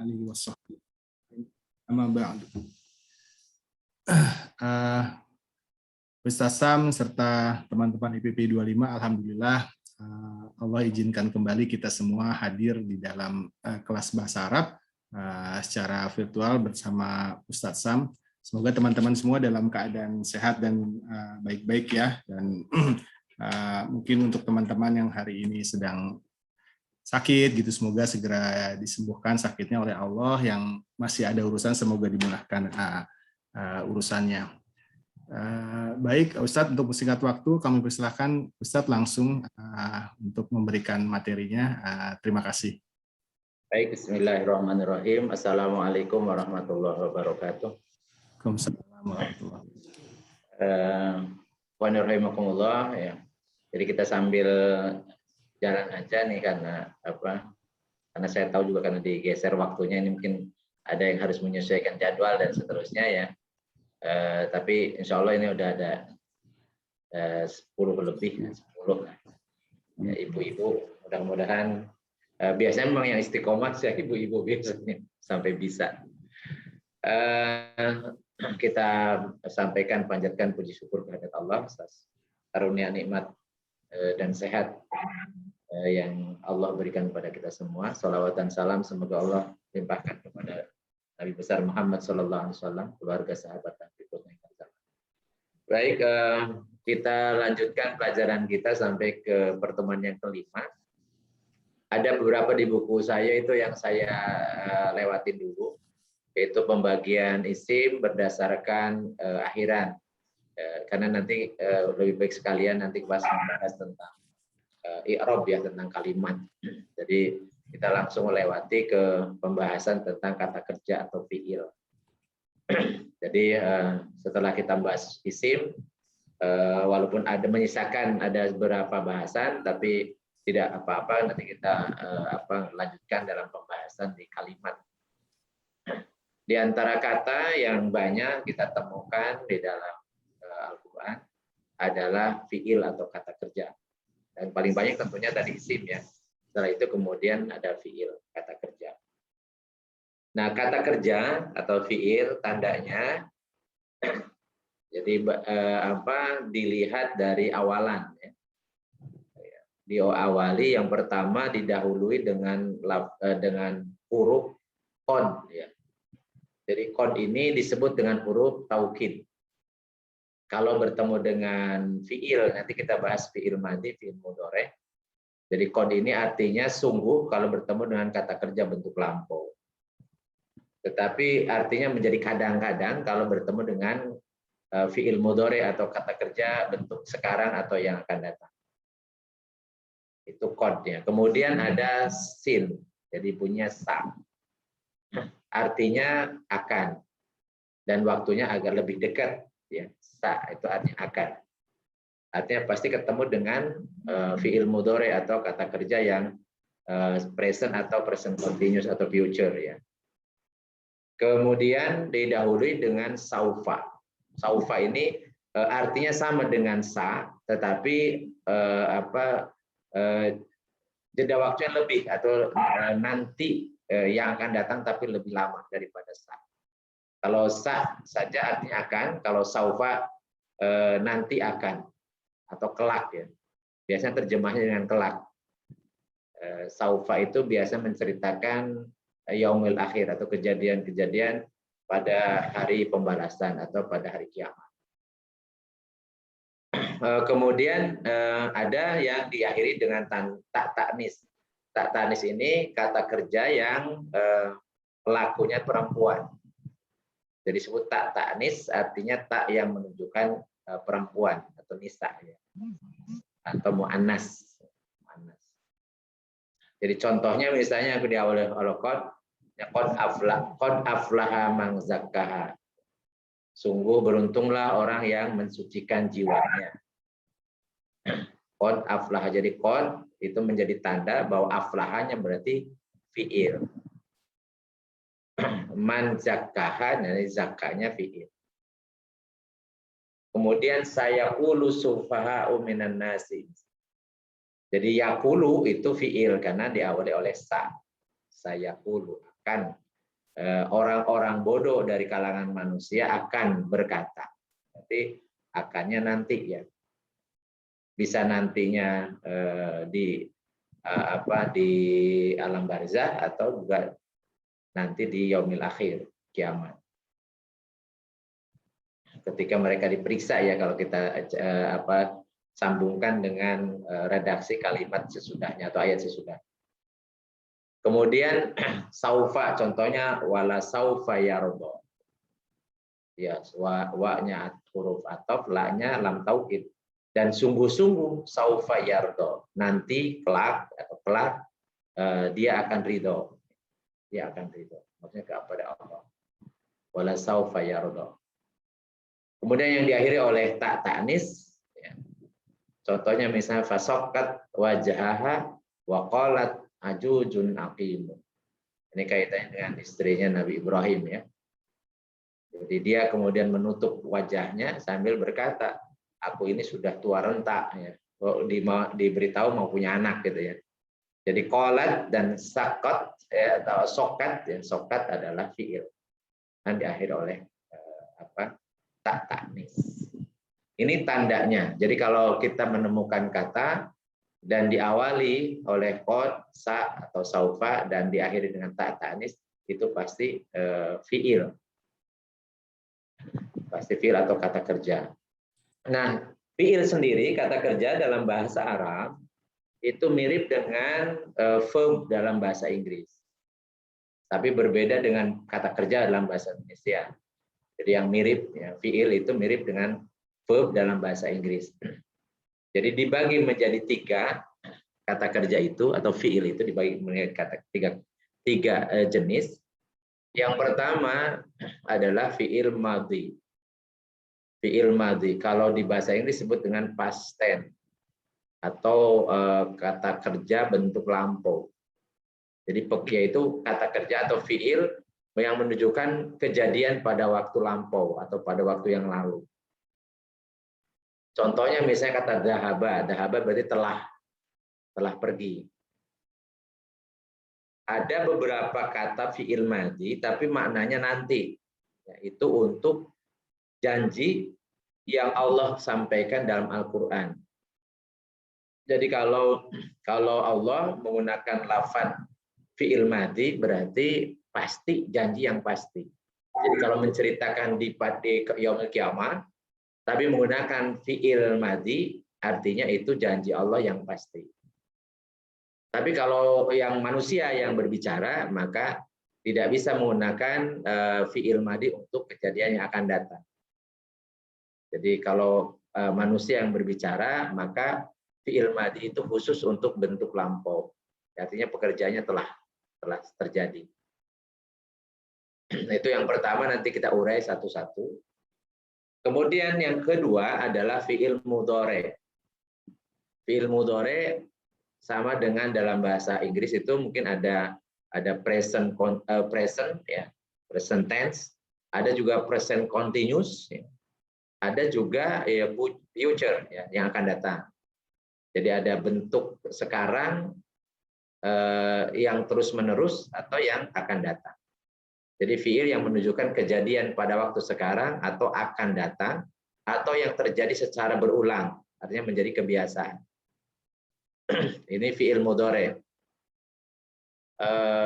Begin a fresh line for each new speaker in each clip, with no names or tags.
alihi washabbihi. Amma ba'du. Ustaz Sam serta teman-teman IPP 25, alhamdulillah Allah izinkan kembali kita semua hadir di dalam kelas bahasa Arab secara virtual bersama Ustaz Sam. Semoga teman-teman semua dalam keadaan sehat dan baik-baik ya. Dan mungkin untuk teman-teman yang hari ini sedang sakit gitu, semoga segera disembuhkan sakitnya oleh Allah. Yang masih ada urusan semoga dimudahkan urusannya. Baik Ustadz, untuk singkat waktu kami persilahkan Ustadz langsung untuk memberikan materinya. Terima kasih.
Baik, bismillahirrahmanirrahim. Assalamualaikum warahmatullahi wabarakatuh.
Waalaikumsalam warahmatullahi
wabarakatuh. Ya. Jadi kita sambil jalan aja nih karena apa? Karena saya tahu juga karena digeser waktunya ini mungkin ada yang harus menyesuaikan jadwal dan seterusnya ya. Tapi insya Allah ini udah ada 10 lebih, 10 lah. Ya, ibu-ibu mudah-mudahan biasanya memang yang istiqomah sih ibu-ibu biasanya sampai bisa. Kita sampaikan panjatkan puji syukur kehadirat Allah atas karunia nikmat dan sehat yang Allah berikan kepada kita semua. Salawat dan salam semoga Allah limpahkan kepada Nabi besar Muhammad SAW, keluarga, sahabat, dan berikutnya. Baik, kita lanjutkan pelajaran kita sampai ke pertemuan yang kelima. Ada beberapa di buku saya itu yang saya lewatin dulu, yaitu pembagian isim berdasarkan akhiran. Karena nanti lebih baik sekalian nanti pas membahas tentang i'rab ya, tentang kalimat. Jadi kita langsung melewati ke pembahasan tentang kata kerja atau fiil. Jadi setelah kita bahas isim, walaupun ada menyisakan ada beberapa bahasan, tapi tidak apa-apa, nanti kita lanjutkan dalam pembahasan di kalimat. Di antara kata yang banyak kita temukan di dalam Al-Quran adalah fiil atau kata kerja. Dan paling banyak tentunya tadi isim ya. Setelah itu kemudian ada fiil, kata kerja. Nah, kata kerja atau fiil tandanya jadi dilihat dari awalan ya. Diawali yang pertama didahului dengan huruf qad ya. Jadi qad ini disebut dengan huruf taukid. Kalau bertemu dengan fiil, nanti kita bahas fiil madhi, fiil mudhari. Jadi qad ini artinya sungguh kalau bertemu dengan kata kerja bentuk lampau. Tetapi artinya menjadi kadang-kadang kalau bertemu dengan fiil mudhari atau kata kerja bentuk sekarang atau yang akan datang. Itu qadnya. Kemudian ada sin, jadi punya sa. Artinya akan. Dan waktunya agak lebih dekat ya. Sa itu artinya akan. Artinya pasti ketemu dengan fiil mudhari atau kata kerja yang present atau present continuous atau future ya. Kemudian didahului dengan saufa. Saufa ini artinya sama dengan sa, tetapi jeda waktunya lebih atau nanti yang akan datang tapi lebih lama daripada sa. Kalau sa saja artinya akan, kalau saufa nanti akan. Atau kelak ya. Biasanya terjemahnya dengan kelak. Saufa itu biasa menceritakan yaumil akhir atau kejadian-kejadian pada hari pembalasan atau pada hari kiamat. Kemudian ada yang diakhiri dengan tak ta'nis. Tak ta'nis ini kata kerja yang pelakunya perempuan. Jadi disebut tak ta'nis artinya tak yang menunjukkan perempuan atau nisa ya. Atau mu'annas. Jadi contohnya misalnya aku diawali oleh qad aflaha man zakkaha. Sungguh beruntunglah orang yang mensucikan jiwanya. Qad aflaha, jadi qad itu menjadi tanda bahwa aflahanya berarti fiil. Man zakkaha, dari zakanya fiil. Kemudian saya ulu sufaha'u minan nasi. Jadi yakulu itu fiil karena diawali oleh sa. Saya ulu akan orang-orang bodoh dari kalangan manusia akan berkata. Nanti akannya nanti ya. Bisa nantinya di alam barzah atau juga nanti di yaumil akhir, kiamat. Ketika mereka diperiksa ya, kalau kita sambungkan dengan redaksi kalimat sesudahnya atau ayat sesudah. Kemudian saufa, contohnya wala saufa yardo. Ya, wa-nya huruf ataf, la-nya lam taukid. Dan sungguh-sungguh saufa yardo. Nanti kelak atau kelak dia akan ridho. Dia akan ridho. Maksudnya kepada Allah. Wala saufa yardo. Kemudian yang diakhiri oleh tak ta'nis. Ya. Contohnya misalnya fasokkat wajahaha wa qalat ajujun aqimu. Ini kaitannya dengan istrinya Nabi Ibrahim ya. Jadi dia kemudian menutup wajahnya sambil berkata, aku ini sudah tua renta ya. Diberitahu mau punya anak gitu ya. Jadi qalat dan sakot ya, atau sokat ya, sokat adalah fiil. Dan diakhiri oleh tak taknis. Ini tandanya. Jadi kalau kita menemukan kata dan diawali oleh qad, sa atau saufa dan diakhiri dengan tak ta'nis, itu pasti fiil. Pasti fiil atau kata kerja. Nah, fiil sendiri kata kerja dalam bahasa Arab itu mirip dengan verb dalam bahasa Inggris. Tapi berbeda dengan kata kerja dalam bahasa Indonesia. Jadi yang mirip ya, fiil itu mirip dengan verb dalam bahasa Inggris. Jadi dibagi menjadi 3 kata kerja itu atau fiil itu dibagi menjadi tiga jenis. Yang pertama adalah fiil madhi. Fiil madhi kalau di bahasa Inggris disebut dengan past tense atau kata kerja bentuk lampau. Jadi pekia itu kata kerja atau fiil yang menunjukkan kejadian pada waktu lampau atau pada waktu yang lalu. Contohnya misalnya kata dahaba, dahaba berarti telah pergi. Ada beberapa kata fiil madhi tapi maknanya nanti, yaitu untuk janji yang Allah sampaikan dalam Al-Qur'an. Jadi kalau Allah menggunakan lafaz fiil madhi berarti pasti, janji yang pasti. Jadi kalau menceritakan di yaumil kiamat tapi menggunakan fiil madhi artinya itu janji Allah yang pasti. Tapi kalau yang manusia yang berbicara maka tidak bisa menggunakan fiil madhi untuk kejadian yang akan datang. Jadi kalau manusia yang berbicara maka fiil madhi itu khusus untuk bentuk lampau. Artinya pekerjaannya telah terjadi. Nah, itu yang pertama, nanti kita urai satu-satu. Kemudian yang kedua adalah fiil mudhari. Fiil mudhari sama dengan dalam bahasa Inggris itu mungkin ada present ya, present tense, ada juga present continuous, ya. Ada juga ya, future ya, yang akan datang. Jadi ada bentuk sekarang yang terus-menerus atau yang akan datang. Jadi fiil yang menunjukkan kejadian pada waktu sekarang atau akan datang atau yang terjadi secara berulang, artinya menjadi kebiasaan. Ini fiil mudhari.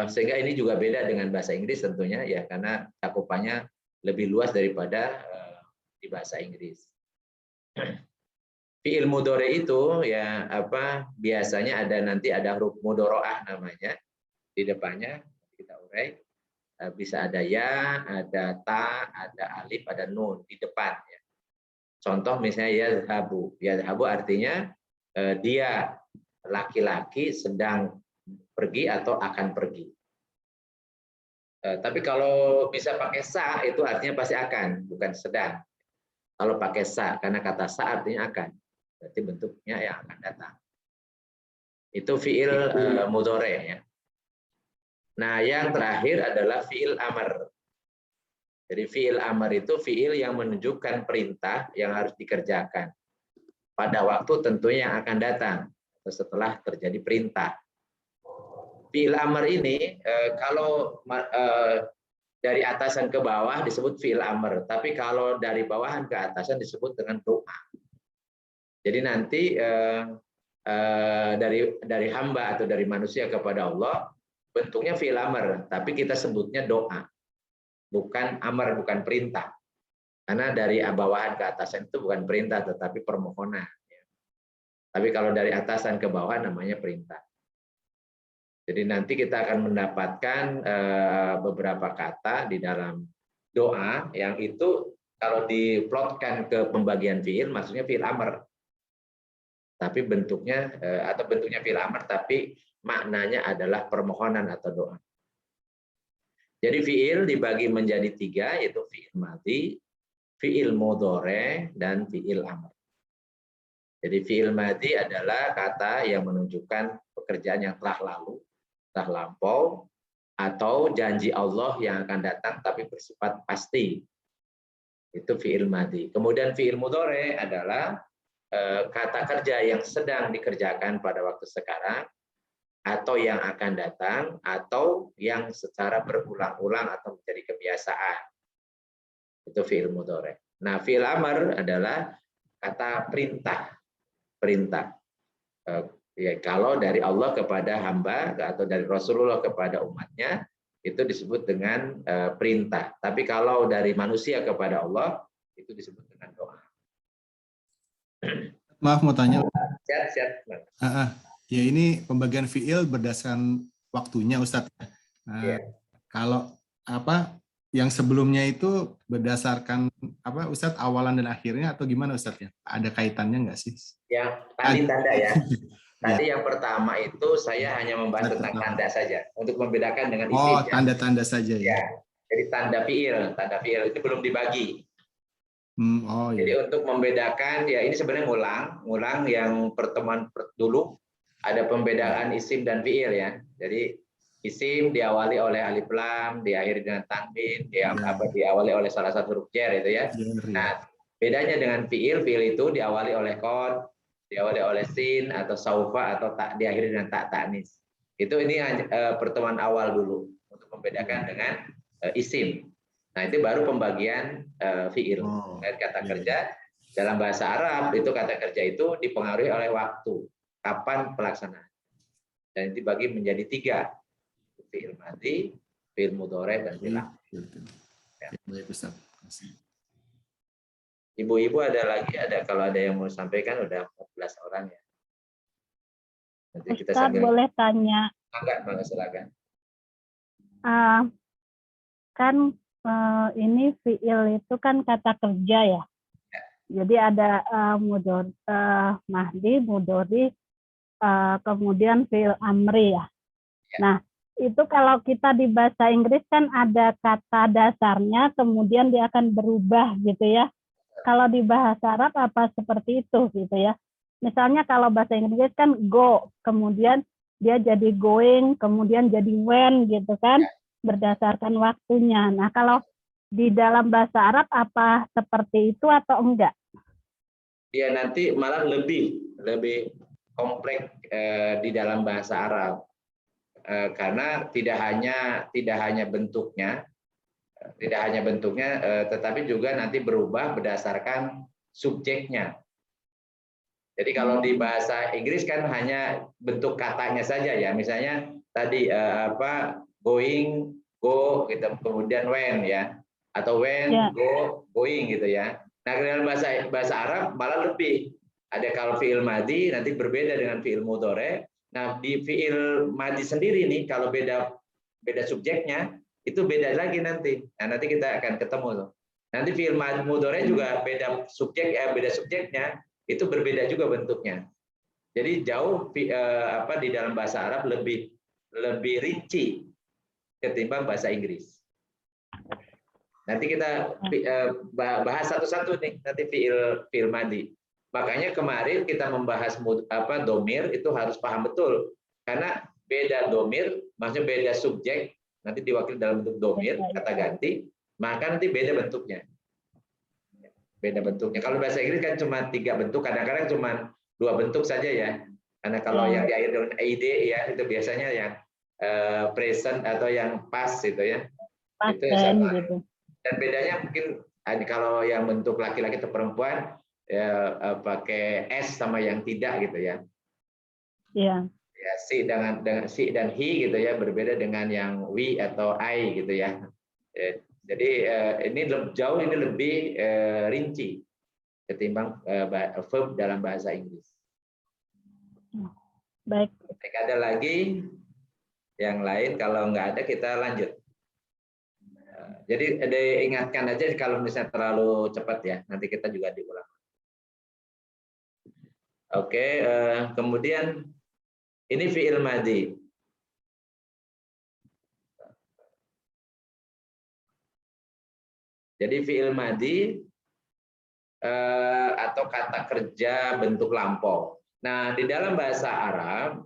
Sehingga ini juga beda dengan bahasa Inggris tentunya ya, karena cakupannya lebih luas daripada di bahasa Inggris. Fiil mudhari itu ya biasanya nanti ada huruf mudhoroah namanya di depannya, kita urai. Bisa ada ya, ada ta, ada alif, ada nun di depan. Ya. Contoh misalnya yazhabu. Yazhabu artinya dia laki-laki sedang pergi atau akan pergi. Tapi kalau bisa pakai sa itu artinya pasti akan, bukan sedang. Kalau pakai sa, karena kata sa artinya akan. Berarti bentuknya yang akan datang. Itu fiil mudhari ya. Nah, yang terakhir adalah fiil amar. Jadi fiil amar itu fiil yang menunjukkan perintah yang harus dikerjakan pada waktu tentunya yang akan datang setelah terjadi perintah. Fiil amar ini kalau dari atasan ke bawah disebut fi'il amr, tapi kalau dari bawahan ke atasan disebut dengan doa. Jadi nanti dari hamba atau dari manusia kepada Allah bentuknya fi'il amr, tapi kita sebutnya doa, bukan amr, bukan perintah. Karena dari bawahan ke atasan itu bukan perintah, tetapi permohonan. Tapi kalau dari atasan ke bawah namanya perintah. Jadi nanti kita akan mendapatkan beberapa kata di dalam doa yang itu kalau diplotkan ke pembagian fiil maksudnya fiil amr. Tapi bentuknya atau bentuknya fiil amr tapi maknanya adalah permohonan atau doa. Jadi fiil dibagi menjadi 3 yaitu fiil madhi, fiil mudhari dan fiil amr. Jadi fiil madhi adalah kata yang menunjukkan pekerjaan yang telah lalu, telah lampau, atau janji Allah yang akan datang tapi bersifat pasti. Itu fiil madhi. Kemudian fiil mudhari adalah kata kerja yang sedang dikerjakan pada waktu sekarang, atau yang akan datang, atau yang secara berulang-ulang atau menjadi kebiasaan. Itu fiil mudhari. Nah, fiil amr adalah kata perintah. Perintah. Ya, kalau dari Allah kepada hamba atau dari Rasulullah kepada umatnya itu disebut dengan perintah. Tapi kalau dari manusia kepada Allah itu disebut dengan doa.
Maaf mau tanya.
Siap.
Ya ini pembagian fiil berdasarkan waktunya Ustadz. Kalau yang sebelumnya itu berdasarkan Ustadz awalan dan akhirnya atau gimana Ustadz ya? Ada kaitannya nggak sih?
Yang tanda ya. Tadi yang pertama itu saya hanya membahas tentang tanda saja untuk membedakan dengan isim.
Oh, tanda-tanda saja ya.
Jadi tanda fiil itu belum dibagi. Jadi untuk membedakan ya ini sebenarnya ngulang yang pertemuan dulu ada pembedaan isim dan fiil ya. Jadi isim diawali oleh alif lam, diakhiri dengan tanwin, diawali oleh salah satu huruf jar itu ya. Nah, bedanya dengan fiil itu diawali oleh qad, diawali oleh sin atau saufa atau tak diakhiri dengan tak tanis. Ini pertemuan awal dulu untuk membedakan dengan isim. Nah, itu baru pembagian fiil. Kata kerja dalam bahasa Arab itu kata kerja itu dipengaruhi oleh waktu, kapan pelaksanaan. Dan dibagi menjadi 3. Fiil madhi, fiil mudhari dan fiil amr.
Baik Ustaz.
Ibu-ibu ada kalau ada yang mau sampaikan udah 14 orang ya. Nanti kita
Ustaz boleh tanya.
Enggak, silakan.
Kan ini fiil itu kan kata kerja ya. Jadi ada mahdi, mudhari, kemudian fiil amri ya. Nah, itu kalau kita di bahasa Inggris kan ada kata dasarnya, kemudian dia akan berubah gitu ya. Kalau di bahasa Arab apa seperti itu gitu ya. Misalnya kalau bahasa Inggris kan go, kemudian dia jadi going, kemudian jadi when gitu kan, berdasarkan waktunya. Nah, kalau di dalam bahasa Arab apa seperti itu atau enggak?
Ya, nanti malah lebih kompleks di dalam bahasa Arab. Karena tidak hanya bentuknya, tetapi juga nanti berubah berdasarkan subjeknya. Jadi kalau di bahasa Inggris kan hanya bentuk katanya saja ya, misalnya tadi going, go, gitu, kemudian when ya, atau when, go, going gitu ya. Nah dalam bahasa Arab malah lebih. Ada kalau fiil madhi nanti berbeda dengan fiil mudhari. Nah di fiil madhi sendiri nih kalau beda subjeknya itu beda lagi nanti. Nah nanti kita akan ketemu tuh. Nanti fiil mudhari juga beda subjeknya itu berbeda juga bentuknya. Jadi jauh di dalam bahasa Arab lebih rinci ketimbang bahasa Inggris. Nanti kita bahas satu-satu nih nanti fiil madhi. Makanya kemarin kita membahas domir itu harus paham betul karena beda domir maksudnya beda subjek nanti diwakili dalam bentuk domir kata ganti maka nanti beda bentuknya. Kalau bahasa Inggris kan cuma 3 bentuk, kadang-kadang cuma 2 bentuk saja ya. Karena kalau yang diakhiri dengan id ya itu biasanya yang present atau yang past gitu ya. Itu
pasen
sama.
gitu.
Dan bedanya mungkin kalau yang bentuk laki-laki atau perempuan ya, pakai S sama yang tidak gitu ya.
Iya.
Ya, si dan he gitu ya, berbeda dengan yang we atau I gitu ya. Jadi ini jauh ini lebih rinci ketimbang verb dalam bahasa Inggris.
Baik.
Jika ada lagi yang lain, kalau nggak ada kita lanjut. Jadi ingatkan aja kalau misalnya terlalu cepat ya, nanti kita juga diulang. Oke, kemudian ini fi'il madhi. Jadi fi'il madhi atau kata kerja bentuk lampau. Nah, di dalam bahasa Arab,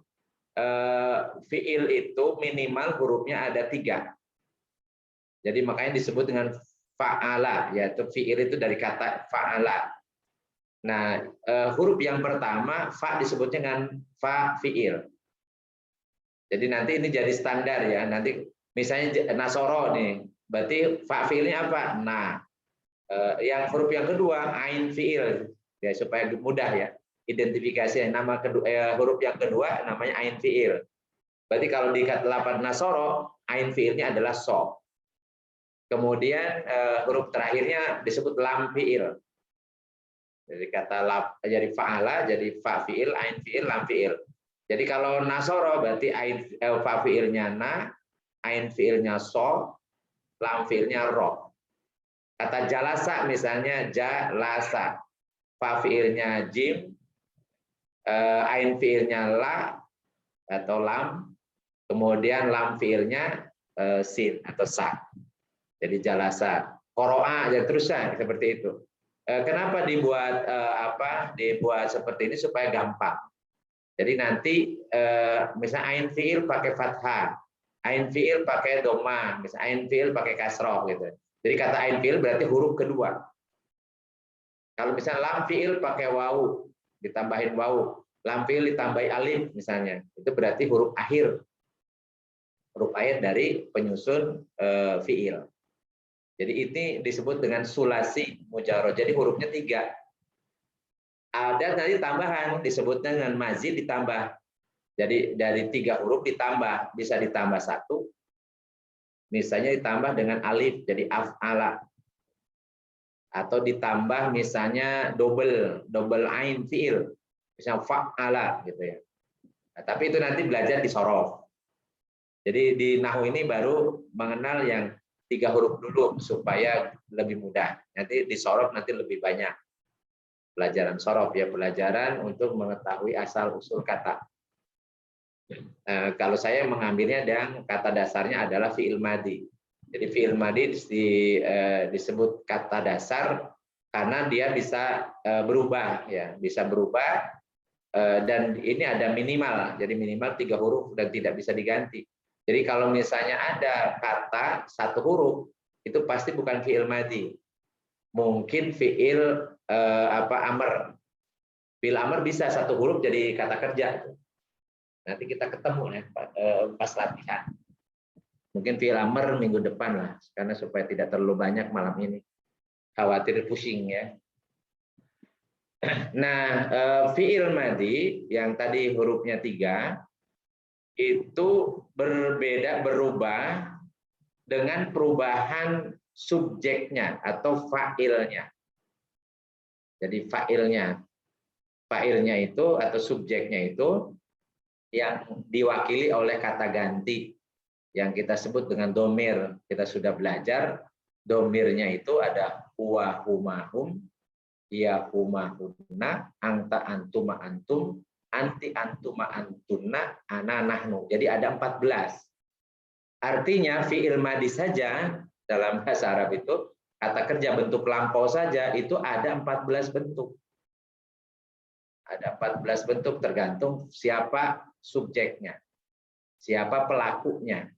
fi'il itu minimal hurufnya ada 3. Jadi makanya disebut dengan fa'ala, yaitu fi'il itu dari kata fa'ala. Nah, huruf yang pertama fa disebutnya dengan fa fi'il. Jadi nanti ini jadi standar ya. Nanti misalnya nasoro nih, berarti fa fi'ilnya apa? Nah, yang huruf yang kedua ain fi'il ya, supaya mudah ya identifikasi. Nama kedua huruf yang kedua namanya ain fi'il. Berarti kalau di lafaz nasoro ain fi'ilnya adalah so. Kemudian huruf terakhirnya disebut lam fi'il. Jadi kata jadi fa'ala, jadi fa fi'il, ain fi'il, lam fi'il. Jadi kalau nasoro berarti ain fa fi'ilnya na, ain fi'ilnya so, lam fi'ilnya ro. Kata jalasa misalnya jalasa, fa fi'ilnya jim, ain fi'ilnya la atau lam, kemudian lam fi'ilnya sin atau sa. Jadi jalasa, qoro'a ya terusnya seperti itu. Kenapa dibuat dibuat seperti ini supaya gampang. Jadi nanti misalnya ain fi'il pakai fathah, ain fi'il pakai doma, misalnya ain fi'il pakai kasroh gitu. Jadi kata ain fi'il berarti huruf kedua. Kalau misalnya lam fi'il pakai wawu, ditambahin wawu, lam fi'il ditambahi alif misalnya, itu berarti huruf akhir dari penyusun fi'il. Jadi ini disebut dengan sulasi mujarrad. Jadi hurufnya 3. Ada nanti tambahan disebutnya dengan mazid ditambah. Jadi dari 3 huruf ditambah, bisa ditambah 1. Misalnya ditambah dengan alif jadi af'ala. Atau ditambah misalnya double ain fi'il. Misalnya fa'ala gitu ya. Nah, tapi itu nanti belajar di sorof. Jadi di nahwu ini baru mengenal yang 3 huruf dulu supaya lebih mudah. Nanti di sorof nanti lebih banyak. Pelajaran sorof ya, pelajaran untuk mengetahui asal usul kata. Kalau saya mengambilnya dan kata dasarnya adalah fi'il madhi. Jadi fi'il madhi disebut kata dasar karena dia bisa berubah ya, bisa berubah dan ini ada minimal. Jadi minimal 3 huruf dan tidak bisa diganti. Jadi kalau misalnya ada kata 1 huruf, itu pasti bukan fi'il madhi. Mungkin fi'il amr. Fi'il amr bisa 1 huruf jadi kata kerja. Nanti kita ketemu ya pas latihan. Mungkin fi'il amr minggu depan lah, karena supaya tidak terlalu banyak malam ini. Khawatir pusing ya. Nah, fi'il madhi yang tadi hurufnya 3, itu berubah dengan perubahan subjeknya atau fa'ilnya. Jadi fa'ilnya itu atau subjeknya itu yang diwakili oleh kata ganti yang kita sebut dengan domir. Kita sudah belajar domirnya itu ada huwa huma hum, iya huma hunna, anta antuma antum, anti antuma antunna, ana nahnu. Jadi ada 14. Artinya fi'il madhi saja dalam bahasa Arab itu kata kerja bentuk lampau saja itu ada 14 bentuk. Ada 14 bentuk tergantung siapa subjeknya, siapa pelakunya.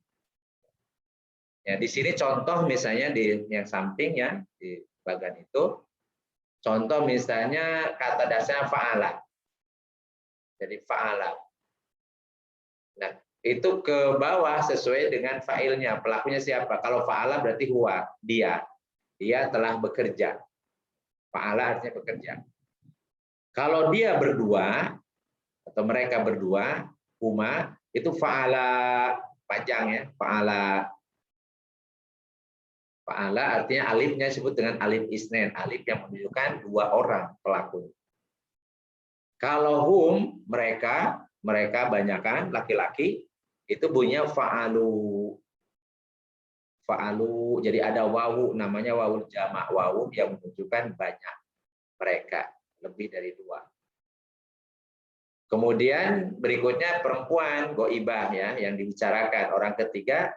Ya, di sini contoh misalnya di yang samping ya, di bagian itu. Contoh misalnya kata dasarnya fa'ala. Jadi fa'ala. Nah, itu ke bawah sesuai dengan fa'ilnya. Pelakunya siapa? Kalau fa'ala berarti huwa, dia. Dia telah bekerja. Fa'ala artinya bekerja. Kalau dia berdua atau mereka berdua, huma itu fa'ala panjang ya, fa'ala. Fa'ala artinya alifnya disebut dengan alif isnen, alif yang menunjukkan dua orang pelaku. Kalau hum mereka banyakan laki-laki itu bunyinya fa'alu. Fa'alu jadi ada wawu namanya wawul jamak, wawu yang menunjukkan banyak mereka, lebih dari dua. Kemudian berikutnya perempuan goibah ya yang dibicarakan, orang ketiga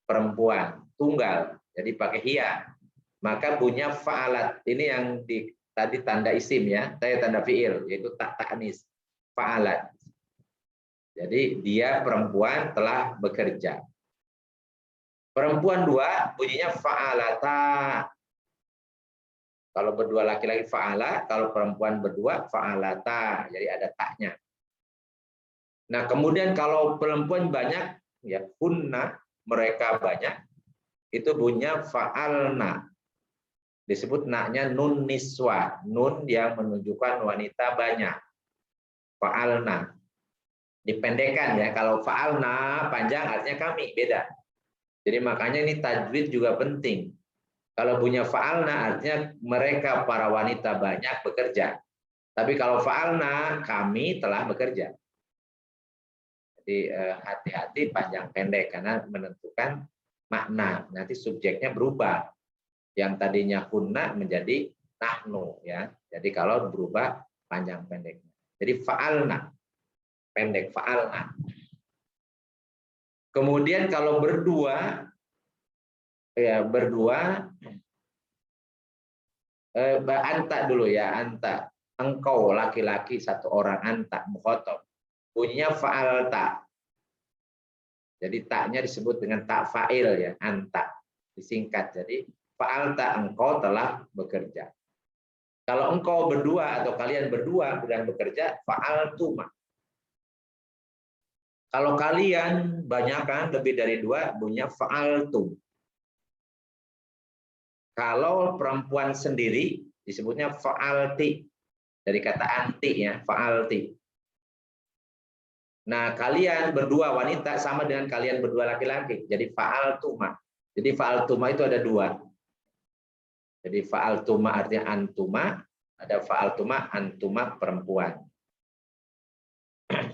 perempuan tunggal. Jadi pakai hia. Maka punya fa'alat. Ini yang tadi tanda isim ya, tanda fiil yaitu tak ta'nis. Fa'alat. Jadi dia perempuan telah bekerja. Perempuan dua bunyinya fa'alata. Kalau berdua laki-laki fa'ala, kalau perempuan berdua fa'alata. Jadi ada taknya. Nah, kemudian kalau perempuan banyak ya hunna, mereka banyak, itu bunyinya fa'alna. Disebut naknya nun niswa, nun yang menunjukkan wanita banyak. Fa'alna. Dipendekkan ya, kalau fa'alna panjang artinya kami, beda. Jadi makanya ini tajwid juga penting. Kalau punya fa'alna artinya mereka para wanita banyak bekerja. Tapi kalau fa'alna kami telah bekerja. Jadi hati-hati panjang pendek karena menentukan makna. Nanti subjeknya berubah. Yang tadinya kunna menjadi nahnu ya. Jadi kalau berubah panjang pendeknya. Jadi fa'alna. Pendek fa'alna. Kemudian kalau berdua ya berdua anta dulu ya, anta. Engkau laki-laki satu orang, anta mukhotob. Bunyinya fa'alta. Jadi taknya disebut dengan tak fa'il ya, anta. Disingkat. Jadi fa'alta engkau telah bekerja. Kalau engkau berdua atau kalian berdua sedang bekerja, fa'altuma. Kalau kalian banyakan lebih dari dua, bunyinya fa'altum. Kalau perempuan sendiri disebutnya fa'alti. Dari kata anti ya, fa'alti. Nah, kalian berdua wanita sama dengan kalian berdua laki-laki. Jadi fa'altuma. Jadi fa'altuma itu ada dua. Jadi fa'altuma artinya antuma, ada fa'altuma antuma perempuan.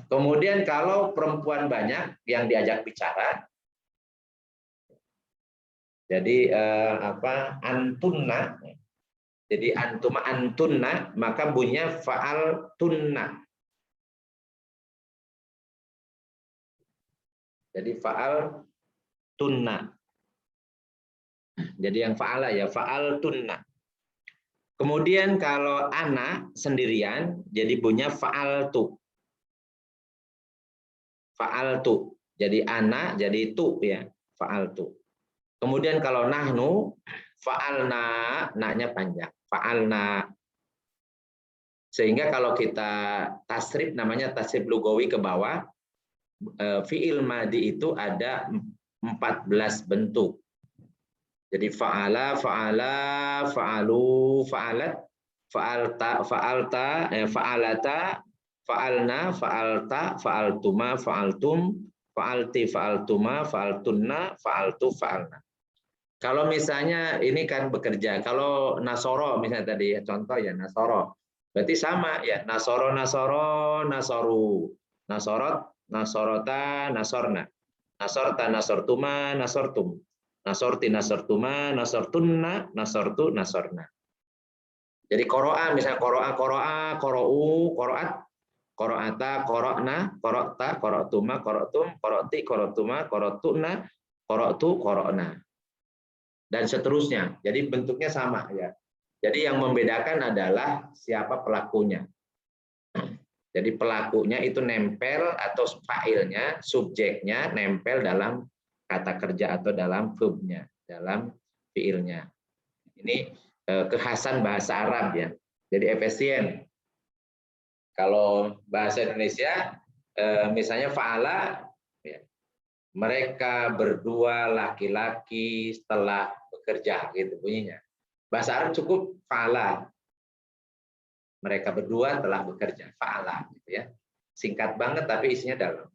Kemudian kalau perempuan banyak yang diajak bicara, jadi antunna. Jadi antuma antunna, maka bunyinya fa'altunna. Jadi fa'al tunna. Jadi yang fa'ala ya fa'al tunna. Kemudian kalau anak sendirian jadi bunyinya fa'al tu. Fa'al tu. Jadi anak jadi tu ya, fa'al tu. Kemudian kalau nahnu fa'alna, naknya panjang. Fa'alna. Sehingga kalau kita tasrif namanya tasrif lugawi ke bawah, fi'il madi itu ada 14 bentuk. Jadi fa'ala, fa'ala, fa'alu, fa'alat, fa'alta, fa'alta, fa'alata, fa'alna, fa'alta, fa'altuma, fa'altum, fa'alti, fa'altuma, fa'altunna, fa'altu, fa'alna. Kalau misalnya ini kan bekerja, kalau nasoro misalnya tadi contoh ya nasoro, berarti sama ya nasoro, nasoro, nasoru, nasorot, nasorota, nasorna, nasorta, nasortuma, nasortum, nasorti, nasortuma, nasortunna, nasortu, nasorna. Jadi koroa misalnya koroa, koroa, korou, koroat, koroata, korokna, korokta, korotuma, korotum, koroti, korotuma, korotuna, korotu, korokna, dan seterusnya. Jadi bentuknya sama ya. Jadi yang membedakan adalah siapa pelakunya. Jadi pelakunya itu nempel atau fa'ilnya, subjeknya nempel dalam kata kerja atau dalam verbnya, dalam fiilnya. Ini kekhasan bahasa Arab ya. Jadi efisien. Kalau bahasa Indonesia misalnya fa'ala ya, mereka berdua laki-laki telah bekerja, gitu bunyinya. Bahasa Arab cukup fa'ala. Mereka berdua telah bekerja, fa'ala, gitu ya. Singkat banget tapi isinya dalam.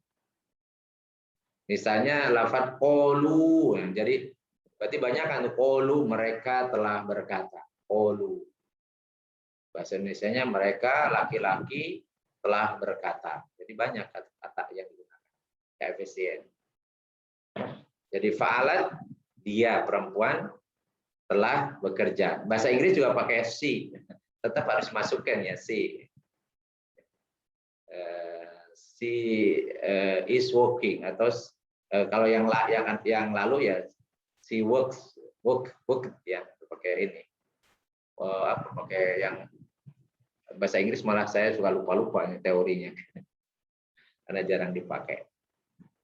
Misalnya lafadz qolu, jadi berarti banyak kan qolu, mereka telah berkata. Qolu. Bahasa Indonesianya mereka laki-laki telah berkata. Jadi banyak kata-kata yang digunakan. Efisien. Jadi fa'alat, dia perempuan telah bekerja. Bahasa Inggris juga pakai she. Tetap harus masukkan ya she. She is working, atau kalau yang lalu ya she works, work ya, pakai ini. Pakai yang bahasa Inggris malah saya suka lupa teorinya karena jarang dipakai.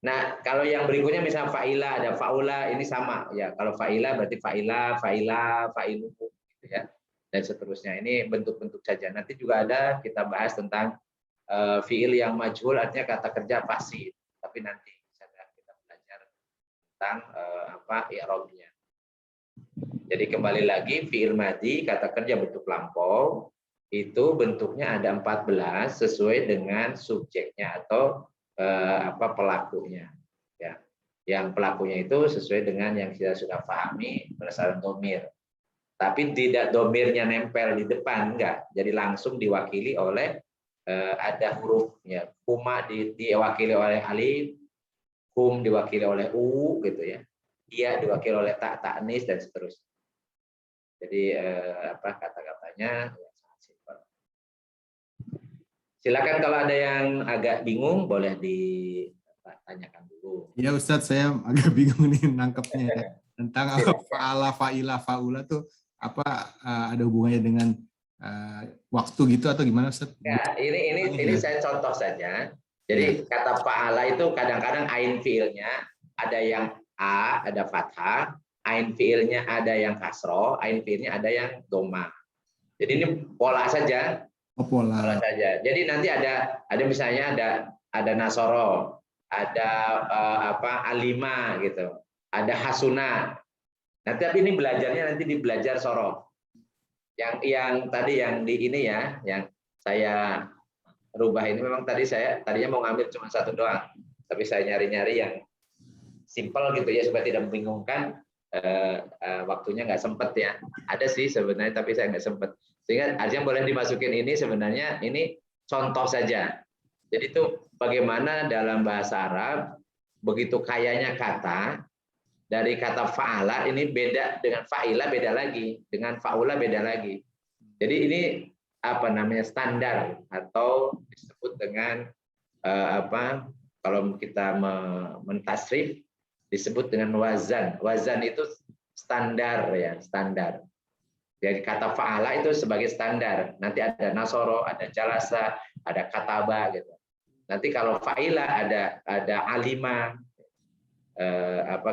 Nah, kalau yang berikutnya misalnya fa'ila, ada fa'ula, ini sama ya. Kalau fa'ila berarti fa'ila, fa'ilu, gitu ya. Dan seterusnya. Ini bentuk-bentuk saja. Nanti juga ada kita bahas tentang fi'il yang majhul, artinya kata kerja pasif. Tapi nanti kita belajar tentang i'rabnya. Jadi kembali lagi fi'il madhi, kata kerja bentuk lampau, itu bentuknya ada 14 sesuai dengan subjeknya atau pelakunya, ya. Yang pelakunya itu sesuai dengan yang kita sudah pahami berdasarkan domir. Tapi tidak domirnya nempel di depan, enggak. Jadi langsung diwakili oleh ada huruf, ya. Huma diwakili oleh alif, hum diwakili oleh u, gitu ya. Ia diwakili oleh tak, ta'nis dan seterusnya. Jadi kata-katanya ya, sangat simpel. Silakan kalau ada yang agak bingung boleh ditanyakan dulu.
Ya Ustadz, saya agak bingung nih nangkepnya ya. Tentang fa'ala, fa'ila, fa'ula tuh apa ada hubungannya dengan waktu gitu atau gimana Ustadz?
Ya, ini saya contoh saja. Jadi kata fa'ala itu kadang-kadang ain fiilnya ada yang a, ada fathah, ain fiilnya ada yang kasroh, ain fiilnya ada yang doma. Jadi ini pola saja. Pola saja. Jadi nanti ada misalnya ada nasoro, ada alima gitu, ada hasuna. Nah, tapi ini belajarnya nanti di belajar sorof. Yang tadi yang di ini ya, yang saya rubah ini memang tadinya mau ngambil cuma satu doang, tapi saya nyari-nyari yang simple gitu ya supaya tidak membingungkan. Waktunya nggak sempet ya. Ada sih sebenarnya tapi saya nggak sempet. Sehingga artinya boleh dimasukin ini, sebenarnya ini contoh saja. Jadi itu bagaimana dalam bahasa Arab begitu kayanya kata, dari kata fa'ala ini beda dengan fa'ila, beda lagi, dengan fa'ula beda lagi. Jadi ini standar atau disebut dengan kalau kita mentasrif disebut dengan wazan. Wazan itu standar ya, standar. Jadi kata fa'ala itu sebagai standar. Nanti ada nasoro, ada jalasa, ada kataba gitu. Nanti kalau fa'ila ada alima.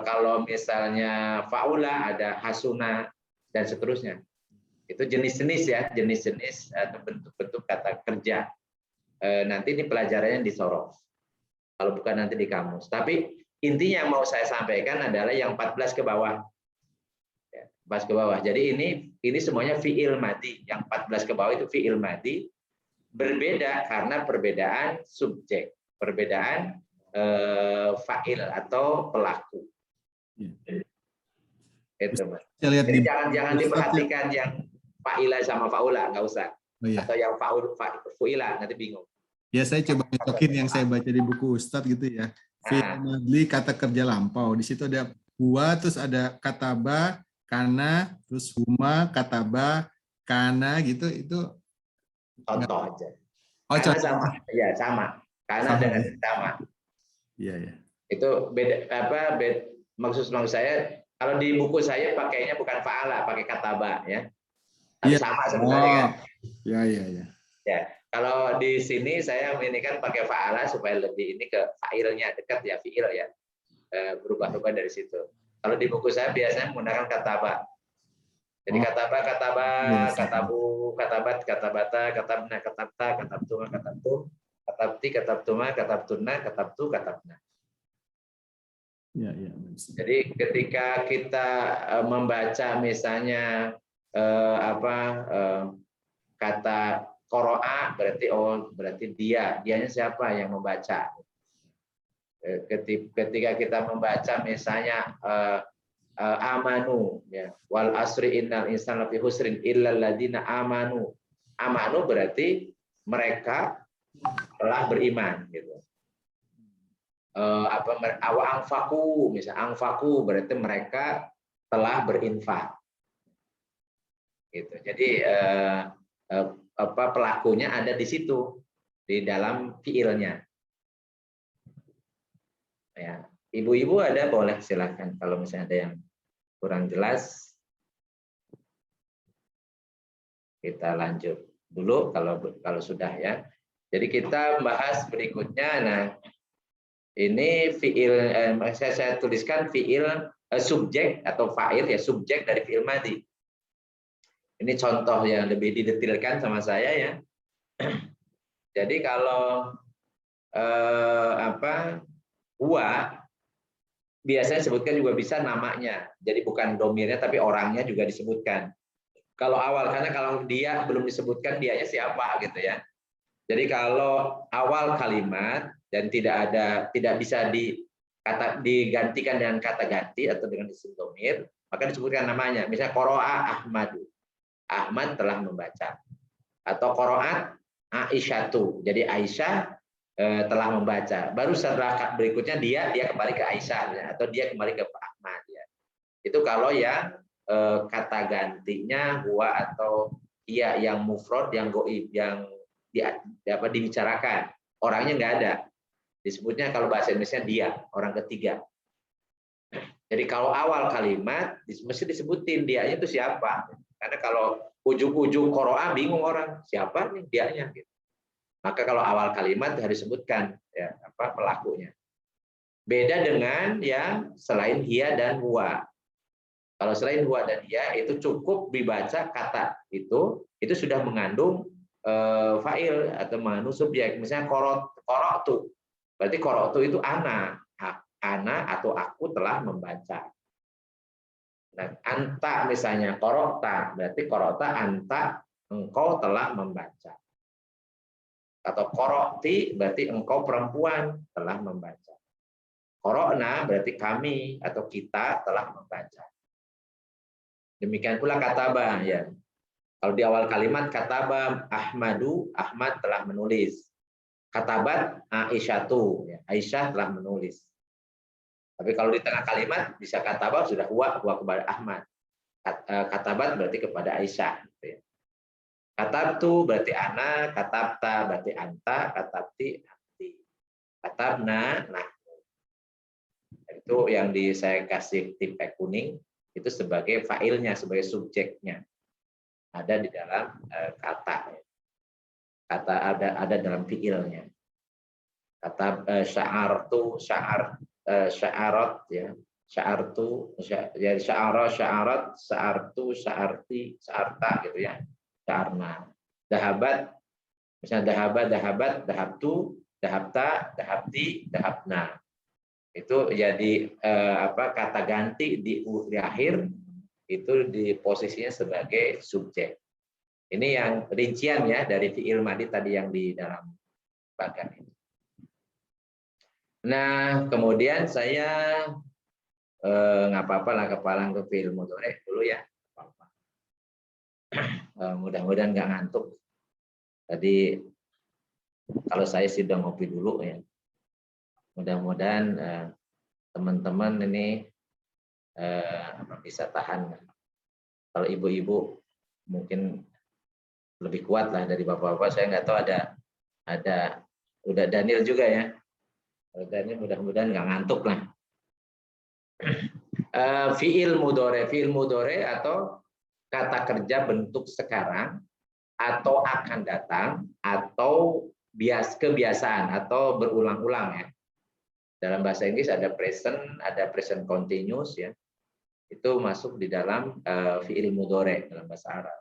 Kalau misalnya fa'ula ada hasuna dan seterusnya. Itu jenis-jenis ya, jenis-jenis atau bentuk-bentuk kata kerja. Nanti ini pelajarannya di sorof. Kalau bukan nanti di kamus. Tapi intinya yang mau saya sampaikan adalah yang 14 ke bawah. 14 ke bawah. Jadi ini semuanya fi'il madhi. Yang 14 ke bawah itu fi'il madhi. Berbeda karena perbedaan subjek. Perbedaan fa'il atau pelaku. Itu, Mas. Jadi jangan diperhatikan yang fa'ila sama fa'ula. Nggak usah. Atau yang fa'ula. Nanti bingung.
Ya, saya coba nyocokin yang saya baca di buku Ustadz gitu ya. Fi'il madhi kata kerja lampau. Di situ ada huwa, terus ada kataba, kana, terus huma, kataba, kana gitu. Itu
contoh aja.
Oh,
karena sama. Ya, sama. Karena dengan sama.
Iya, ya.
Itu beda maksud saya kalau di buku saya pakainya bukan fa'ala, pakai kataba ya. Tapi sama sebenarnya kan.
Iya.
Ya. Kalau di sini saya ini kan pakai fa'ala supaya lebih ini ke fa'ilnya dekat ya, fi'il ya. Berubah-ubah dari situ. Kalau di buku saya biasanya menggunakan kataba. Jadi kataba, katabu, katabat, katabata, katabna, katabta, katabtuma, katabtu, katabti, katabtuma, katabtuna, katabtu, katabna.
Ya, ya.
Jadi ketika kita membaca misalnya kata qoro'a, berarti dianya siapa yang membaca. Ketika kita membaca misalnya amanu, ya, wal asri innal insana lafi husrin illal ladzina amanu. Amanu berarti mereka telah beriman, gitu. Angfaku, misalnya angfaku berarti mereka telah berinfak, gitu. Jadi pelakunya ada di situ, di dalam fiilnya. Ya, ibu-ibu ada, boleh silahkan kalau misalnya ada yang kurang jelas. Kita lanjut dulu kalau sudah, ya. Jadi kita bahas berikutnya. Nah, ini fiil, saya tuliskan fiil subjek atau fa'il, ya, subjek dari fiil madi. Ini contoh yang lebih didetilkan sama saya, ya. Jadi kalau huwa biasanya disebutkan juga bisa namanya. Jadi bukan domirnya tapi orangnya juga disebutkan. Kalau awal, karena kalau dia belum disebutkan dianya siapa, gitu, ya. Jadi kalau awal kalimat dan tidak bisa digantikan dengan kata ganti atau dengan isim domir, maka disebutkan namanya. Misalnya qoro'a Ahmadu, Ahmad telah membaca. Atau qoro'at Aisyatu, jadi Aisyah telah membaca. Baru setelah berikutnya dia kembali ke Aisyah, ya, atau dia kembali ke Pak Ahmad, ya. Itu kalau yang kata gantinya huwa atau iya, yang mufrad, yang goib, yang dibicarakan, orangnya nggak ada. Disebutnya kalau bahasa Indonesia dia, orang ketiga. Jadi kalau awal kalimat mesti disebutin dianya itu siapa. Karena kalau ujung-ujung qoro'a bingung orang, siapa nih dianya, gitu. Maka kalau awal kalimat harus disebutkan, ya, pelakunya. Beda dengan yang selain hiya dan huwa. Kalau selain huwa dan hiya itu cukup dibaca kata itu sudah mengandung fa'il atau mengandung subjek. Misalnya qara'tu. Berarti qara'tu itu ana atau aku telah membaca. Nah, anta misalnya qara'ta, berarti qara'ta anta, engkau telah membaca. Atau qara'ti berarti engkau perempuan telah membaca. Qara'na berarti kami atau kita telah membaca. Demikian pula kataba, ya. Kalau di awal kalimat kataba Ahmadu, Ahmad telah menulis. Katabat Aisyatu, ya, Aisyah telah menulis. Tapi kalau di tengah kalimat bisa kataba sudah huwa kepada Ahmad. Katabat berarti kepada Aisyah, gitu, ya. Katabtu berarti ana, katabta berarti anta, katabti anti. Katabna, nah, itu yang saya kasih tipe kuning itu sebagai fa'ilnya, sebagai subjeknya. Ada di dalam kata ada dalam fi'ilnya. Kata sya'artu, sya'arat, ya. Sya'artu, jadi sya'ara, sya'arat, sya'artu, sya'arti, sya'arta, gitu, ya. Sya'arna. Dahabat, misalnya dahabat, dahabtu, dahabta, dahabti, dahabna. Itu jadi kata ganti di akhir itu di posisinya sebagai subjek. Ini yang rincian, ya, dari fi'il madi tadi yang di dalam bagan ini. Nah, kemudian saya nggak apa-apa lah kepalang ke fi'il mudhari dulu, ya. Mudah-mudahan nggak ngantuk. Tadi kalau saya sih udah ngopi dulu, ya. Mudah-mudahan teman-teman ini bisa tahan. Kalau ibu-ibu mungkin lebih kuat lah dari bapak-bapak. Saya nggak tahu ada udah Daniel juga, ya. Kalau Daniel mudah-mudahan nggak ngantuk lah. Fi'il mudhari atau kata kerja bentuk sekarang atau akan datang atau kebiasaan atau berulang-ulang, ya. Dalam bahasa Inggris ada present continuous, ya. Itu masuk di dalam fi'il mudhari dalam bahasa Arab.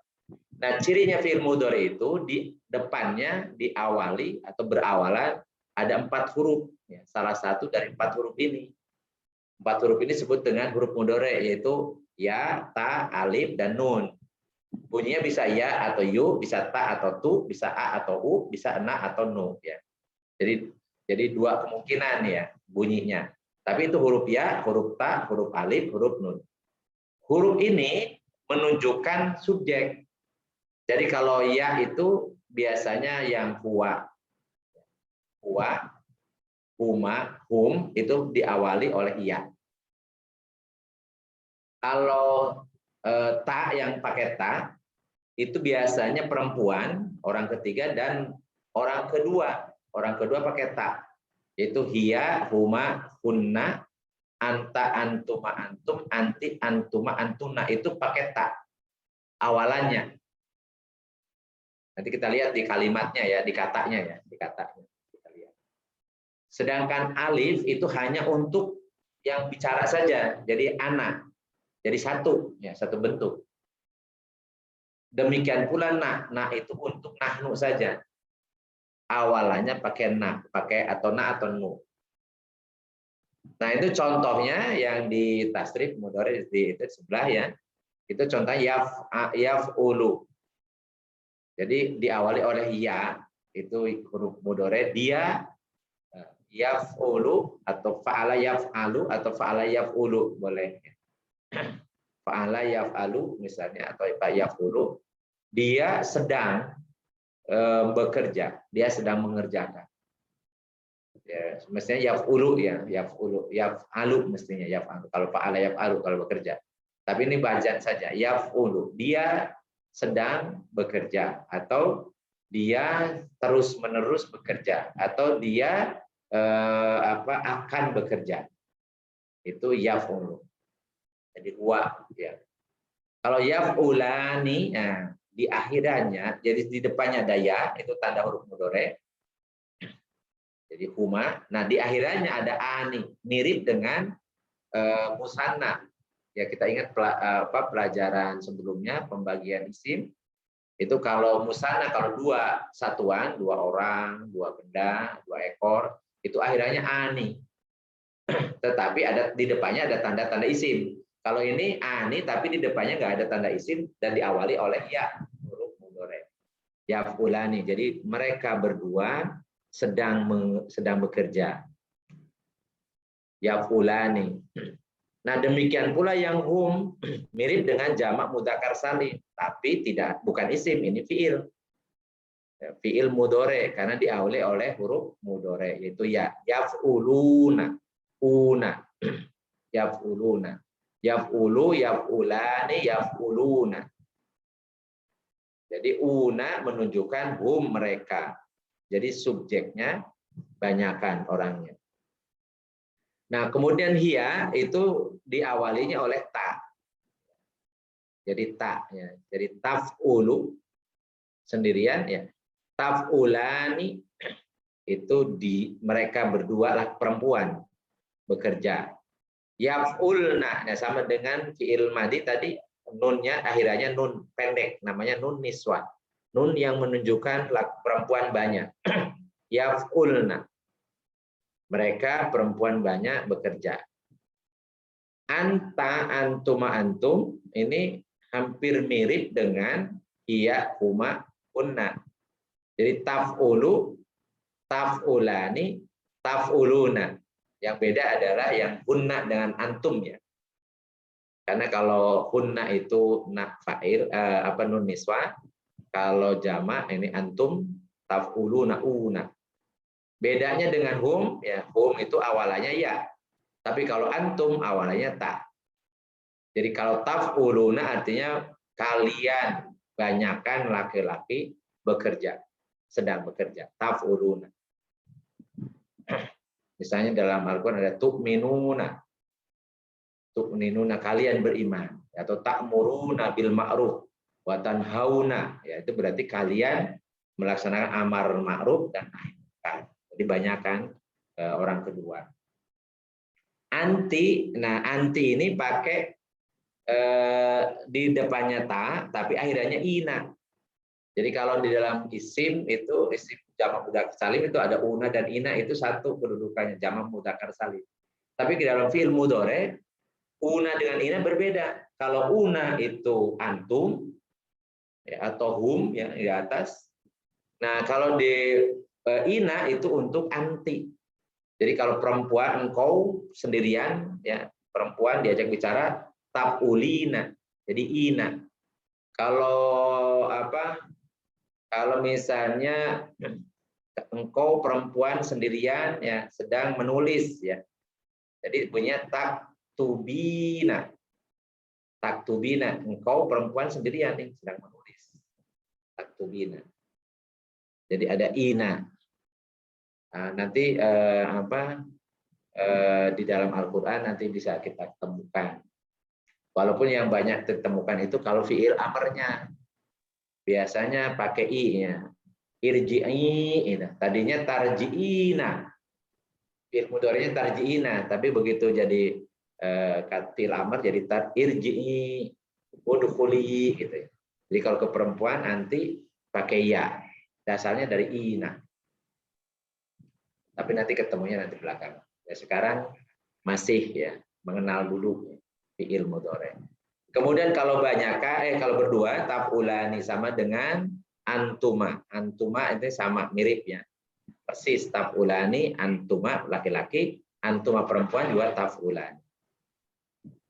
Nah, cirinya fi'il mudhari itu di depannya diawali atau berawalan ada 4 huruf, ya. Salah satu dari 4 huruf ini. 4 huruf ini disebut dengan huruf mudhari, yaitu ya, ta, alif, dan nun. Bunyinya bisa ya atau yu, bisa ta atau tu, bisa a atau u, bisa na atau nu. Ya. Jadi 2 kemungkinan ya bunyinya. Tapi itu huruf ya, huruf ta, huruf alif, huruf nun. Huruf ini menunjukkan subjek. Jadi kalau ya itu biasanya yang huwa, huma, hum itu diawali oleh ya. Kalau ta yang pakai ta itu biasanya perempuan, orang ketiga dan orang kedua. Orang kedua pakai ta, yaitu hiya, huma, hunna, anta, antuma, antum, anti, antuma, antuna, itu pakai ta awalannya. Nanti kita lihat di kalimatnya ya, di katanya ya, di katanya. Kita lihat. Sedangkan alif itu hanya untuk yang bicara saja, jadi anak. Jadi satu, ya, satu bentuk. Demikian pula na itu untuk nahnu saja. Awalannya pakai na, pakai atau na atau nu. Nah, itu contohnya yang di tasrif mudhari di itu sebelah ya. Itu contohnya yaf'ulu. Jadi diawali oleh ya, itu huruf mudhari, dia yaf'ulu atau fa'ala yaf'alu atau fa'ala yaf'ulu boleh. Fa'ala yaf'alu misalnya atau yaf'ulu, dia sedang bekerja, dia sedang mengerjakan. Ya, mestinya yaf'ulu ya, yaf'alu mestinya yaf'alu. Kalau fa'ala yaf'alu kalau bekerja. Tapi ini bacaan saja, yaf'ulu, dia sedang bekerja atau dia terus-menerus bekerja atau dia akan bekerja. Itu yaf'ulu. Jadi ya. Kalau yaf'ulani, nah, di akhirannya, jadi di depannya ada ya, itu tanda huruf mudhari. Jadi huma. Nah, di akhirannya ada ani, mirip dengan musanna. Ya, kita ingat pelajaran sebelumnya pembagian isim. Itu kalau musanna, kalau 2 satuan, 2 orang, 2 benda, 2 ekor, itu akhirannya ani. Tetapi ada di depannya ada tanda-tanda isim. Kalau ini ani tapi di depannya nggak ada tanda isim dan diawali oleh ya, huruf mudhari. Yaf'ulani. Jadi mereka berdua sedang bekerja. Yaf'ulani. Nah, demikian pula yang hum mirip dengan jamak mudzakkar salim, tapi bukan isim, ini fiil. Fiil mudhari karena diawali oleh huruf mudhari, yaitu ya. Yaf'uluna. Una. Yaf'uluna. Yaf'ulu, yaf'ulani, yaf'uluna. Jadi una menunjukkan hum mereka. Jadi subjeknya banyakan orangnya. Nah, kemudian hiya itu diawalinya oleh ta. Jadi ta ya. Jadi taf'ulu sendirian ya. Taf'ulani itu mereka berdua lah perempuan bekerja. Yaf'ulna, nah sama dengan fi'il madhi tadi, nunnya akhirnya nun pendek, namanya nun niswah. Nun yang menunjukkan perempuan banyak. Yaf'ulna, mereka perempuan banyak bekerja. Anta, antuma, antum, ini hampir mirip dengan iya, huma, unna. Jadi taf'ulu, taf'ulani, taf'uluna. Yang beda adalah yang hunna dengan antum ya. Karena kalau hunna itu fa'il nun niswa, kalau jamak ini antum taf'uluna una. Bedanya dengan hum ya, hum itu awalannya ya. Tapi kalau antum awalannya ta. Jadi kalau taf'uluna artinya kalian banyakkan laki-laki bekerja, sedang bekerja. Taf'uluna. Misalnya dalam Al-Quran ada tu'minuna. Tu'minuna, kalian beriman. Atau ta'muruna bil ma'ruf wa tanhauna. Ya, itu berarti kalian melaksanakan amar ma'ruf dan nahi munkar. Jadi banyakkan orang kedua. Anti, nah anti ini pakai di depannya ta, tapi akhirnya ina. Jadi kalau di dalam isim itu isim jamak mudzakkar salim itu ada una dan ina, itu satu kedudukannya jamak mudzakkar salim. Tapi di dalam fi'il mudhari una dengan ina berbeda. Kalau una itu antum ya, atau hum ya di atas. Nah, kalau di ina itu untuk anti. Jadi kalau perempuan engkau sendirian ya, perempuan diajak bicara taf'ulina. Jadi ina. Kalau apa? Kalau misalnya engkau perempuan sendirian ya sedang menulis ya. Jadi punya taktubina. Taktubina, engkau perempuan sendirian nih sedang menulis. Taktubina. Jadi ada ina. Nah, nanti di dalam Al-Qur'an nanti bisa kita temukan. Walaupun yang banyak ditemukan itu kalau fiil amarnya biasanya pakai i-nya. Irji'i, tadinya tarji'ina. Fiil mudhari'nya tarji'ina, tapi begitu jadi fiil amar jadi irji'i, udkhuli gitu ya. Jadi kalau ke perempuan nanti pakai ya. Dasarnya dari ina. Tapi nanti ketemunya nanti belakang. Ya, sekarang masih ya mengenal dulu fiil mudhari'. Kemudian kalau kalau berdua taf'ulani sama dengan antuma. Antuma itu sama miripnya. Persis taf'ulani, antuma laki-laki, antuma perempuan juga taf'ulani.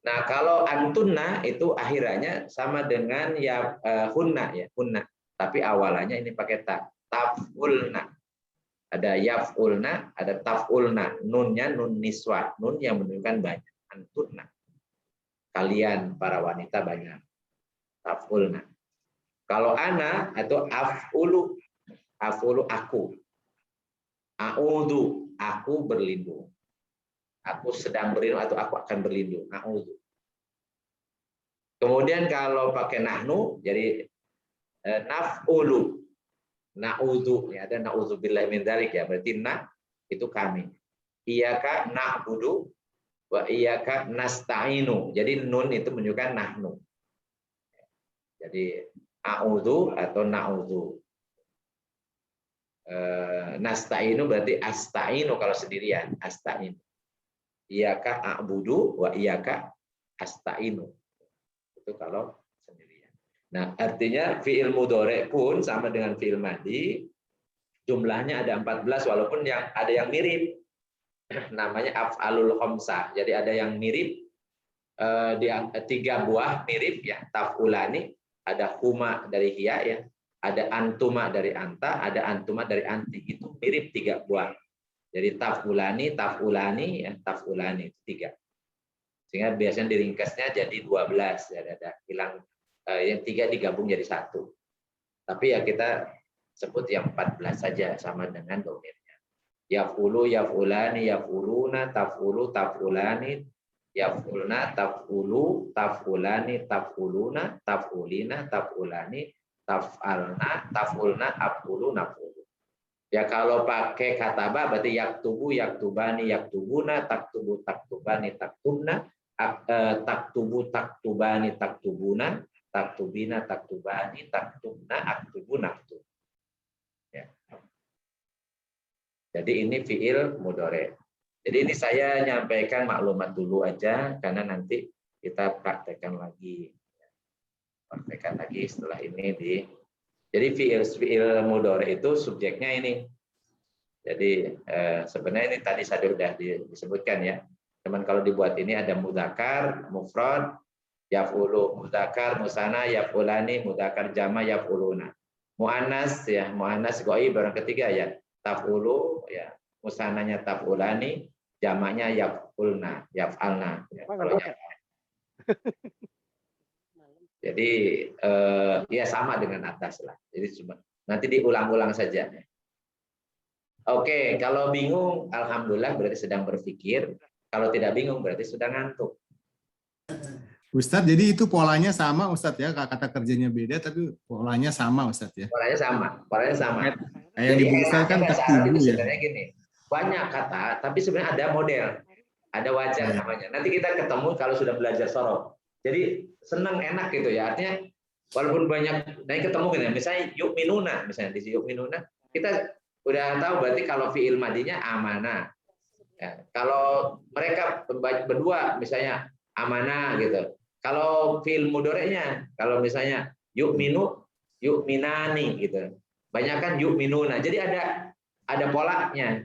Nah, kalau antunna itu akhirannya sama dengan ya hunna ya, hunna. Tapi awalannya ini pakai ta, taf'ulna. Ada yaf'ulna, ada taf'ulna. Nunnya nun niswa, nun yang menunjukkan banyak. Antunna. Kalian para wanita banyak. Taf'ulna. Kalau ana atau af'ulu. Af'ulu aku. A'udhu, aku berlindung. Aku sedang berlindung atau aku akan berlindung. A'udhu. Kemudian kalau pakai nahnu, jadi naf'ulu. Na'udhu, ya, ada na'udzubillahi min dzalik ya, berarti na itu kami. Iyyaka na'budu wa iyyaka nasta'inu. Jadi nun itu menunjukkan nahnu. Jadi a'udhu atau na'udhu. Nasta'inu berarti asta'inu kalau sendirian, asta'inu. Iyyaka a'budu wa iyyaka asta'inu. Itu kalau sendirian. Nah, artinya fi'il mudhari' pun sama dengan fi'il madhi, jumlahnya ada 14 walaupun ada yang mirip. Namanya af'alul khamsah. Jadi ada yang mirip, 3 buah mirip ya, taf'ulani, ada huma dari hiya ya, ada antuma dari anta, ada antuma dari anti. Itu mirip 3 buah. Jadi taf'ulani, taf'ulani ya, taf'ulani itu 3. Sehingga biasanya diringkasnya jadi 12 ya, ada hilang yang 3 digabung jadi 1. Tapi ya kita sebut yang 14 saja sama dengan domirnya. Yaf'ulu, yaf'ulani, yaf'uluna, taf'ulu, taf'ulani, yaf'ulna, taf'ulu, taf'ulani, taf'uluna, taf'ulina, taf'ulani, taf'alna, taf'ulna, af'ulu, naf'ulu. Ya kalau pakai kataba berarti yaktubu, yaktubani, yaktubuna, taktubu, taktubani, taktubna, taktubu, taktubani, taktubuna, taktubina, taktubani, taktubna, aktubu, naktub. Ya. Jadi ini fi'il mudhari'. Jadi ini saya nyampaikan maklumat dulu aja karena nanti kita praktekkan lagi. Praktekkan lagi setelah ini jadi fi'il mudhari' itu subjeknya ini. Jadi sebenarnya ini tadi sudah disebutkan ya. Cuman kalau dibuat ini ada mudzakkar, mufrad, yaf'ulu, mudzakkar, musanna, yaf'ulani, mudzakkar jama, yaf'uluna. Muannas ya, muannas ghaib orang ketiga ya. Taf'ulu ya, musannanya taf'ulani, jamaknya yaf'ulna, yaf'alna ya. Jadi ya sama dengan atas lah. Jadi nanti diulang-ulang saja. Oke, kalau bingung, alhamdulillah berarti sedang berpikir. Kalau tidak bingung berarti sudah ngantuk.
Ustadz, jadi itu polanya sama Ustadz ya, kata kerjanya beda tapi polanya sama Ustadz ya.
Polanya sama, polanya sama.
Yang dibutuhkan kan taktubu ya.
Sebenarnya gini, banyak kata tapi sebenarnya ada model, ada wajah namanya. Nanti kita ketemu kalau sudah belajar sorof. Jadi senang enak gitu ya, artinya walaupun banyak, nanti ketemu gitu, misalnya yu'minuna, misalnya di yukminuna, kita udah tahu berarti kalau fi'il madinya amanah, Ya, kalau mereka berdua misalnya amanah gitu. Kalau fi'il mudhari'nya, kalau misalnya yu'minu, yu'minani gitu. Banyak kan yu'minuna. Jadi ada polanya.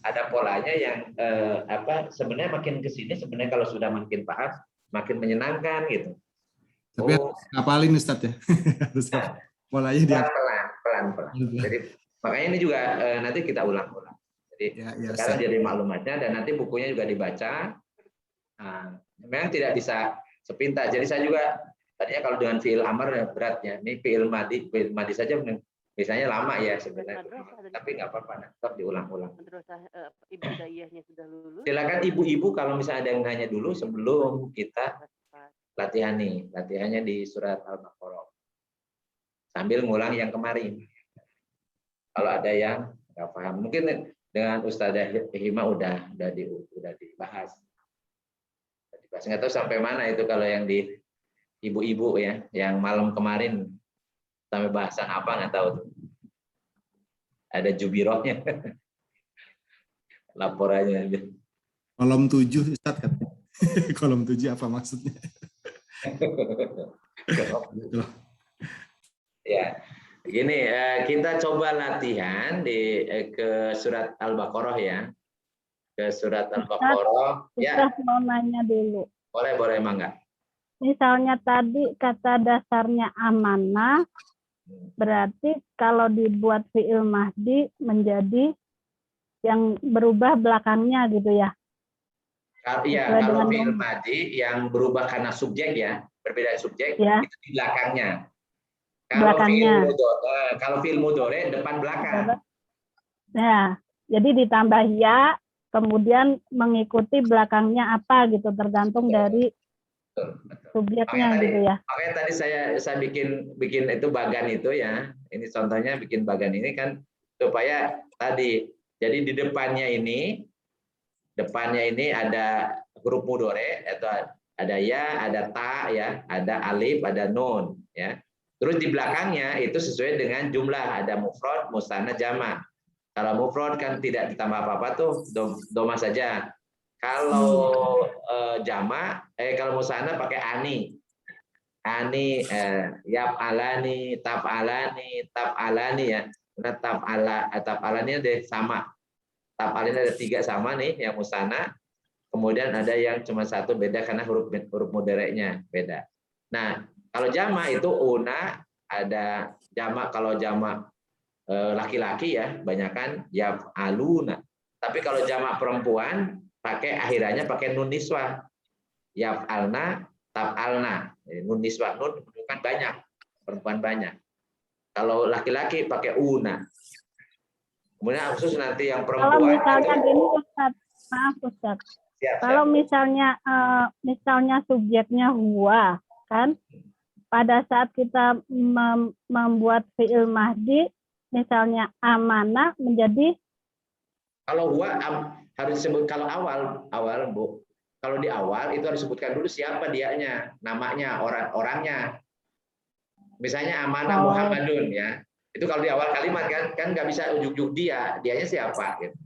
Ada polanya yang sebenarnya makin ke sini sebenarnya kalau sudah makin paham, makin menyenangkan gitu.
Tapi ngapalin Ustaz ya. Harus polanya dia
pelan-pelan. Jadi makanya ini juga nanti kita ulang-ulang. Jadi sekarang jadi maklumatnya dan nanti bukunya juga dibaca. Nah, memang tidak bisa sepintas. Jadi saya juga tadinya kalau dengan fi'il amar berat ya. Ini fi'il madi saja misalnya lama ya sebenarnya. Tapi nggak apa-apa, tetap diulang-ulang.
Ibtidaiyahnya sudah lulus.
Silakan ibu-ibu kalau misalnya ada yang nanya dulu sebelum kita latihan nih. Latihannya di surat Al-Baqarah. Sambil ngulang yang kemarin. Kalau ada yang nggak paham, mungkin dengan Ustazah Hima udah dibahas. Nggak tahu sampai mana itu kalau yang di ibu-ibu ya, yang malam kemarin sampai bahasan apa nggak tahu. Ada jubirohnya, laporannya.
Kolom 7 Ustaz katanya. Kolom 7 apa maksudnya?
Ya, gini kita coba latihan ke surat Al-Baqarah ya. Ke surat Al-Baqarah.
Ya. Mau nanya dulu.
Boleh Mangga.
Misalnya tadi kata dasarnya amanah, berarti kalau dibuat fi'il mahdi menjadi yang berubah belakangnya gitu ya?
Iya, kalau fi'il mahdi yang berubah karena subjek ya, berbeda subjek, ya. Itu di belakangnya. Kalau fi'il mudhari depan belakang.
Ya, jadi ditambah ya, kemudian mengikuti belakangnya apa gitu, tergantung dari subjeknya gitu ya.
Makanya tadi saya bikin itu bagan itu ya. Ini contohnya bikin bagan ini kan supaya tadi jadi di depannya ini ada huruf mudhari atau ada ya, ada ta ya, ada alif, ada nun ya. Terus di belakangnya itu sesuai dengan jumlah, ada mufrad, musanna, jamak. Kalau mufrad kan tidak ditambah apa-apa tuh, doma saja. Kalau jamak, kalau musanna pakai ani. Ani, yaf'alani, taf'alani ya. Karena taf'alani ada sama. Taf'alani ada 3 sama nih yang musanna. Kemudian ada yang cuma 1 beda karena huruf mudhari'nya beda. Nah, kalau jamak itu una ada jamak, kalau jamak laki-laki ya, banyakan yaf'aluna. Tapi kalau jamak perempuan pakai akhirannya pakai nun niswah. Yaf'alna, taf'alna. Nun niswah, nun menunjukkan banyak, perempuan banyak. Kalau laki-laki pakai una. Kemudian khusus nanti yang perempuan.
Kalau misalnya gini Ustaz, maaf Ustaz. Kalau misalnya subjeknya huwa, kan? Pada saat kita membuat fi'il mahdi, misalnya amanah menjadi,
kalau huwa harus disebut, kalau awal Bu. Kalau di awal itu harus disebutkan dulu siapa dianya, namanya, orangnya. Misalnya amanah Muhammadun ya. Itu kalau di awal kalimat kan nggak bisa ujuk-ujuk dianya siapa gitu.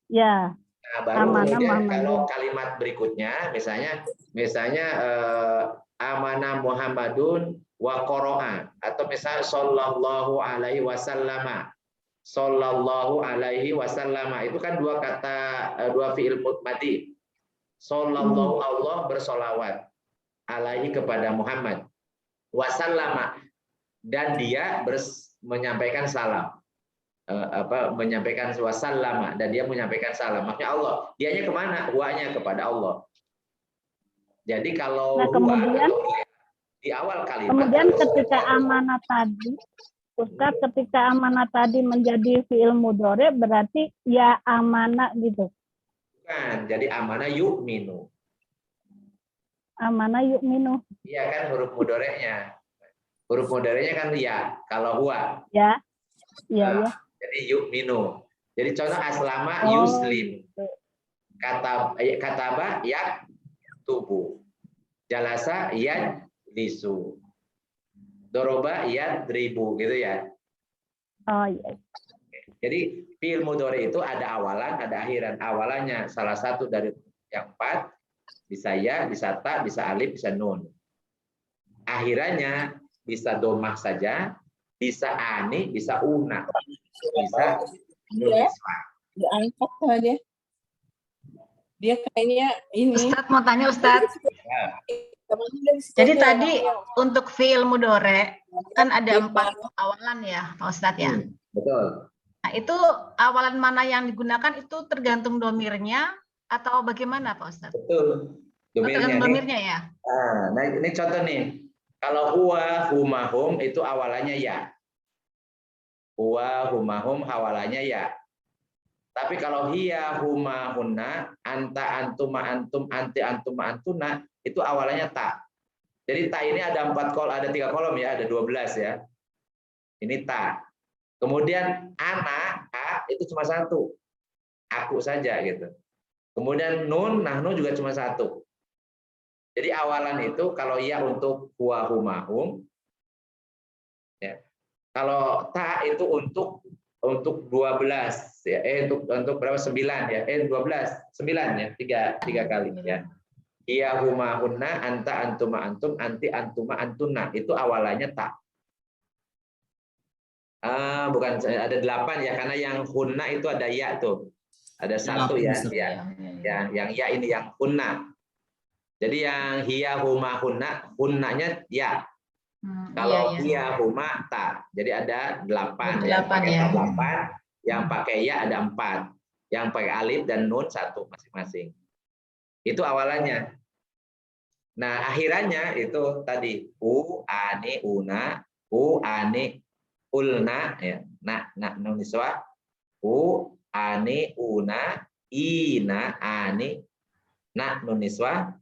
Ya.
Nah, baru kemudian kalau kalimat berikutnya misalnya amanah Muhammadun wa qara'a, atau misalnya sallallahu alaihi wasallama. Sallallahu alaihi wasallama itu kan dua kata, dua fi'il madi. Sallallahu, Allah bersolawat alaihi kepada Muhammad, wasallama, dan dia menyampaikan salam, menyampaikan wasallama, dan dia menyampaikan salam. Makanya Allah, dianya kemana? Huanya kepada Allah. Jadi kalau
kemudian
di awal kalimat,
kemudian ketika amanah tadi, Ustaz, ketika amanah tadi menjadi fi'il mudhari berarti ya amanah gitu.
Bukan, jadi amanah yu'minu.
Amanah yu'minu.
Iya kan huruf mudhari'nya. Huruf mudhari'nya kan ya, kalau huwa.
Ya. Iya, ya.
Jadi yu'minu. Jadi contoh aslama yuslim. Kataba yak tubuh. Jalasa yad lisu. Doroba yad ribu gitu ya.
Oh iya.
Jadi fi'il mudhari itu ada awalan, ada akhiran. Awalannya salah satu dari yang 4, bisa ya, bisa ta, bisa alif, bisa nun. Akhirannya bisa domah saja, bisa ani, bisa una, bisa nun isma.
Diangkat sama dia. Dia kayaknya ini.
Ustadz mau tanya Ustadz. Jadi tadi untuk fi'il mudhore kan ada 4 awalan ya Pak Ustadz ya.
Betul.
Nah itu awalan mana yang digunakan itu tergantung domirnya atau bagaimana Pak Ustadz?
Betul.
Tergantung domirnya ya.
Nah ini contoh nih. Kalau huwa, huma, hum itu awalannya ya. Huwa, huma, hum awalannya ya. Tapi kalau hiya, huma, hunna, anta, antuma, antum, anti, antuma, antuna, itu awalannya ta. Jadi ta ini ada 4 kolom, ada 3 kolom ya, ada 12 ya. Ini ta. Kemudian ana, a itu cuma 1. Aku saja gitu. Kemudian nun, nahnu juga cuma 1. Jadi awalan itu kalau ya untuk huwa, huma, hum. Ya. Kalau ta itu untuk 12 ya, untuk berapa 9 ya, 12 9 ya, 3 kali ya. Iya huma hunna, anta antuma antum, anti antuma antuna, itu awalannya ta. Bukan ada 8 ya, karena yang hunna itu ada ya tuh, ada 1 ya, yang ya ini yang hunna. Jadi yang hiya huma hunna, hunnanya ya. Kalau hiya huma ta. Jadi ada 8 yang pakai
ya.
8, yang pakai ya ada 4. Yang pakai alif dan nun 1 masing-masing. Itu awalannya. Nah, akhirannya itu tadi u ani una, u ani ulna ya. Nun niswa u ani una, ina ani nun niswa.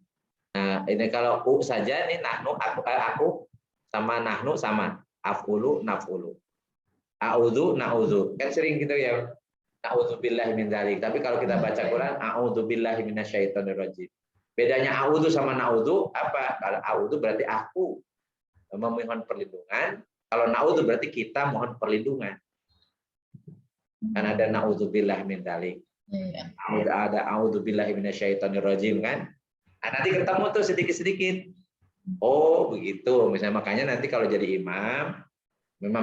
Nah, ini kalau u saja ini nahnu aku sama nahnu sama afulu nafulu. A'udzu na'udzu. Kan sering gitu ya. A'udzu billahi min dzalik. Tapi kalau kita baca Quran a'udzu billahi minasyaitonir rajim. Bedanya a'udzu sama na'udzu apa? Kalau a'udzu berarti aku memohon perlindungan, kalau na'udzu berarti kita mohon perlindungan. Kan ada na'udzu billahi min dzalik. Ada a'udzu billahi minasyaitonir rajim kan? Nah, nanti ketemu tuh sedikit-sedikit. Oh, begitu. Misalnya makanya nanti kalau jadi imam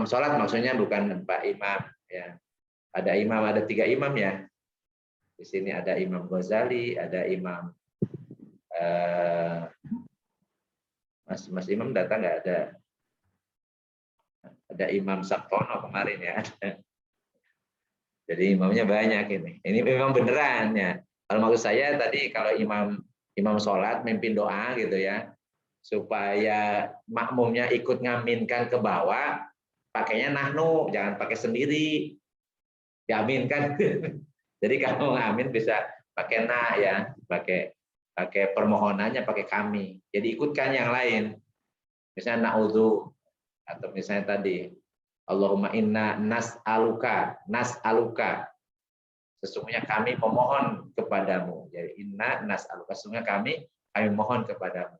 sholat maksudnya bukan Pak Imam ya. Ada imam, ada 3 imam ya. Di sini ada Imam Ghazali, ada Imam Mas Imam datang nggak ada? Ada Imam Sabtono kemarin ya. Jadi imamnya banyak ini. Ini memang beneran ya. Kalau maksud saya tadi kalau imam sholat mimpin doa gitu ya, supaya makmumnya ikut ngaminkan ke bawah, pakainya nahnu, jangan pakai sendiri. Diaminkan. Jadi kalau ngamin bisa pakai na ya, pakai permohonannya pakai kami. Jadi ikutkan yang lain. Misalnya na'udzu atau misalnya tadi Allahumma inna nas'aluka. Sesungguhnya kami memohon kepadamu. Jadi inna nas'aluka, sesungguhnya kami mohon kepadamu.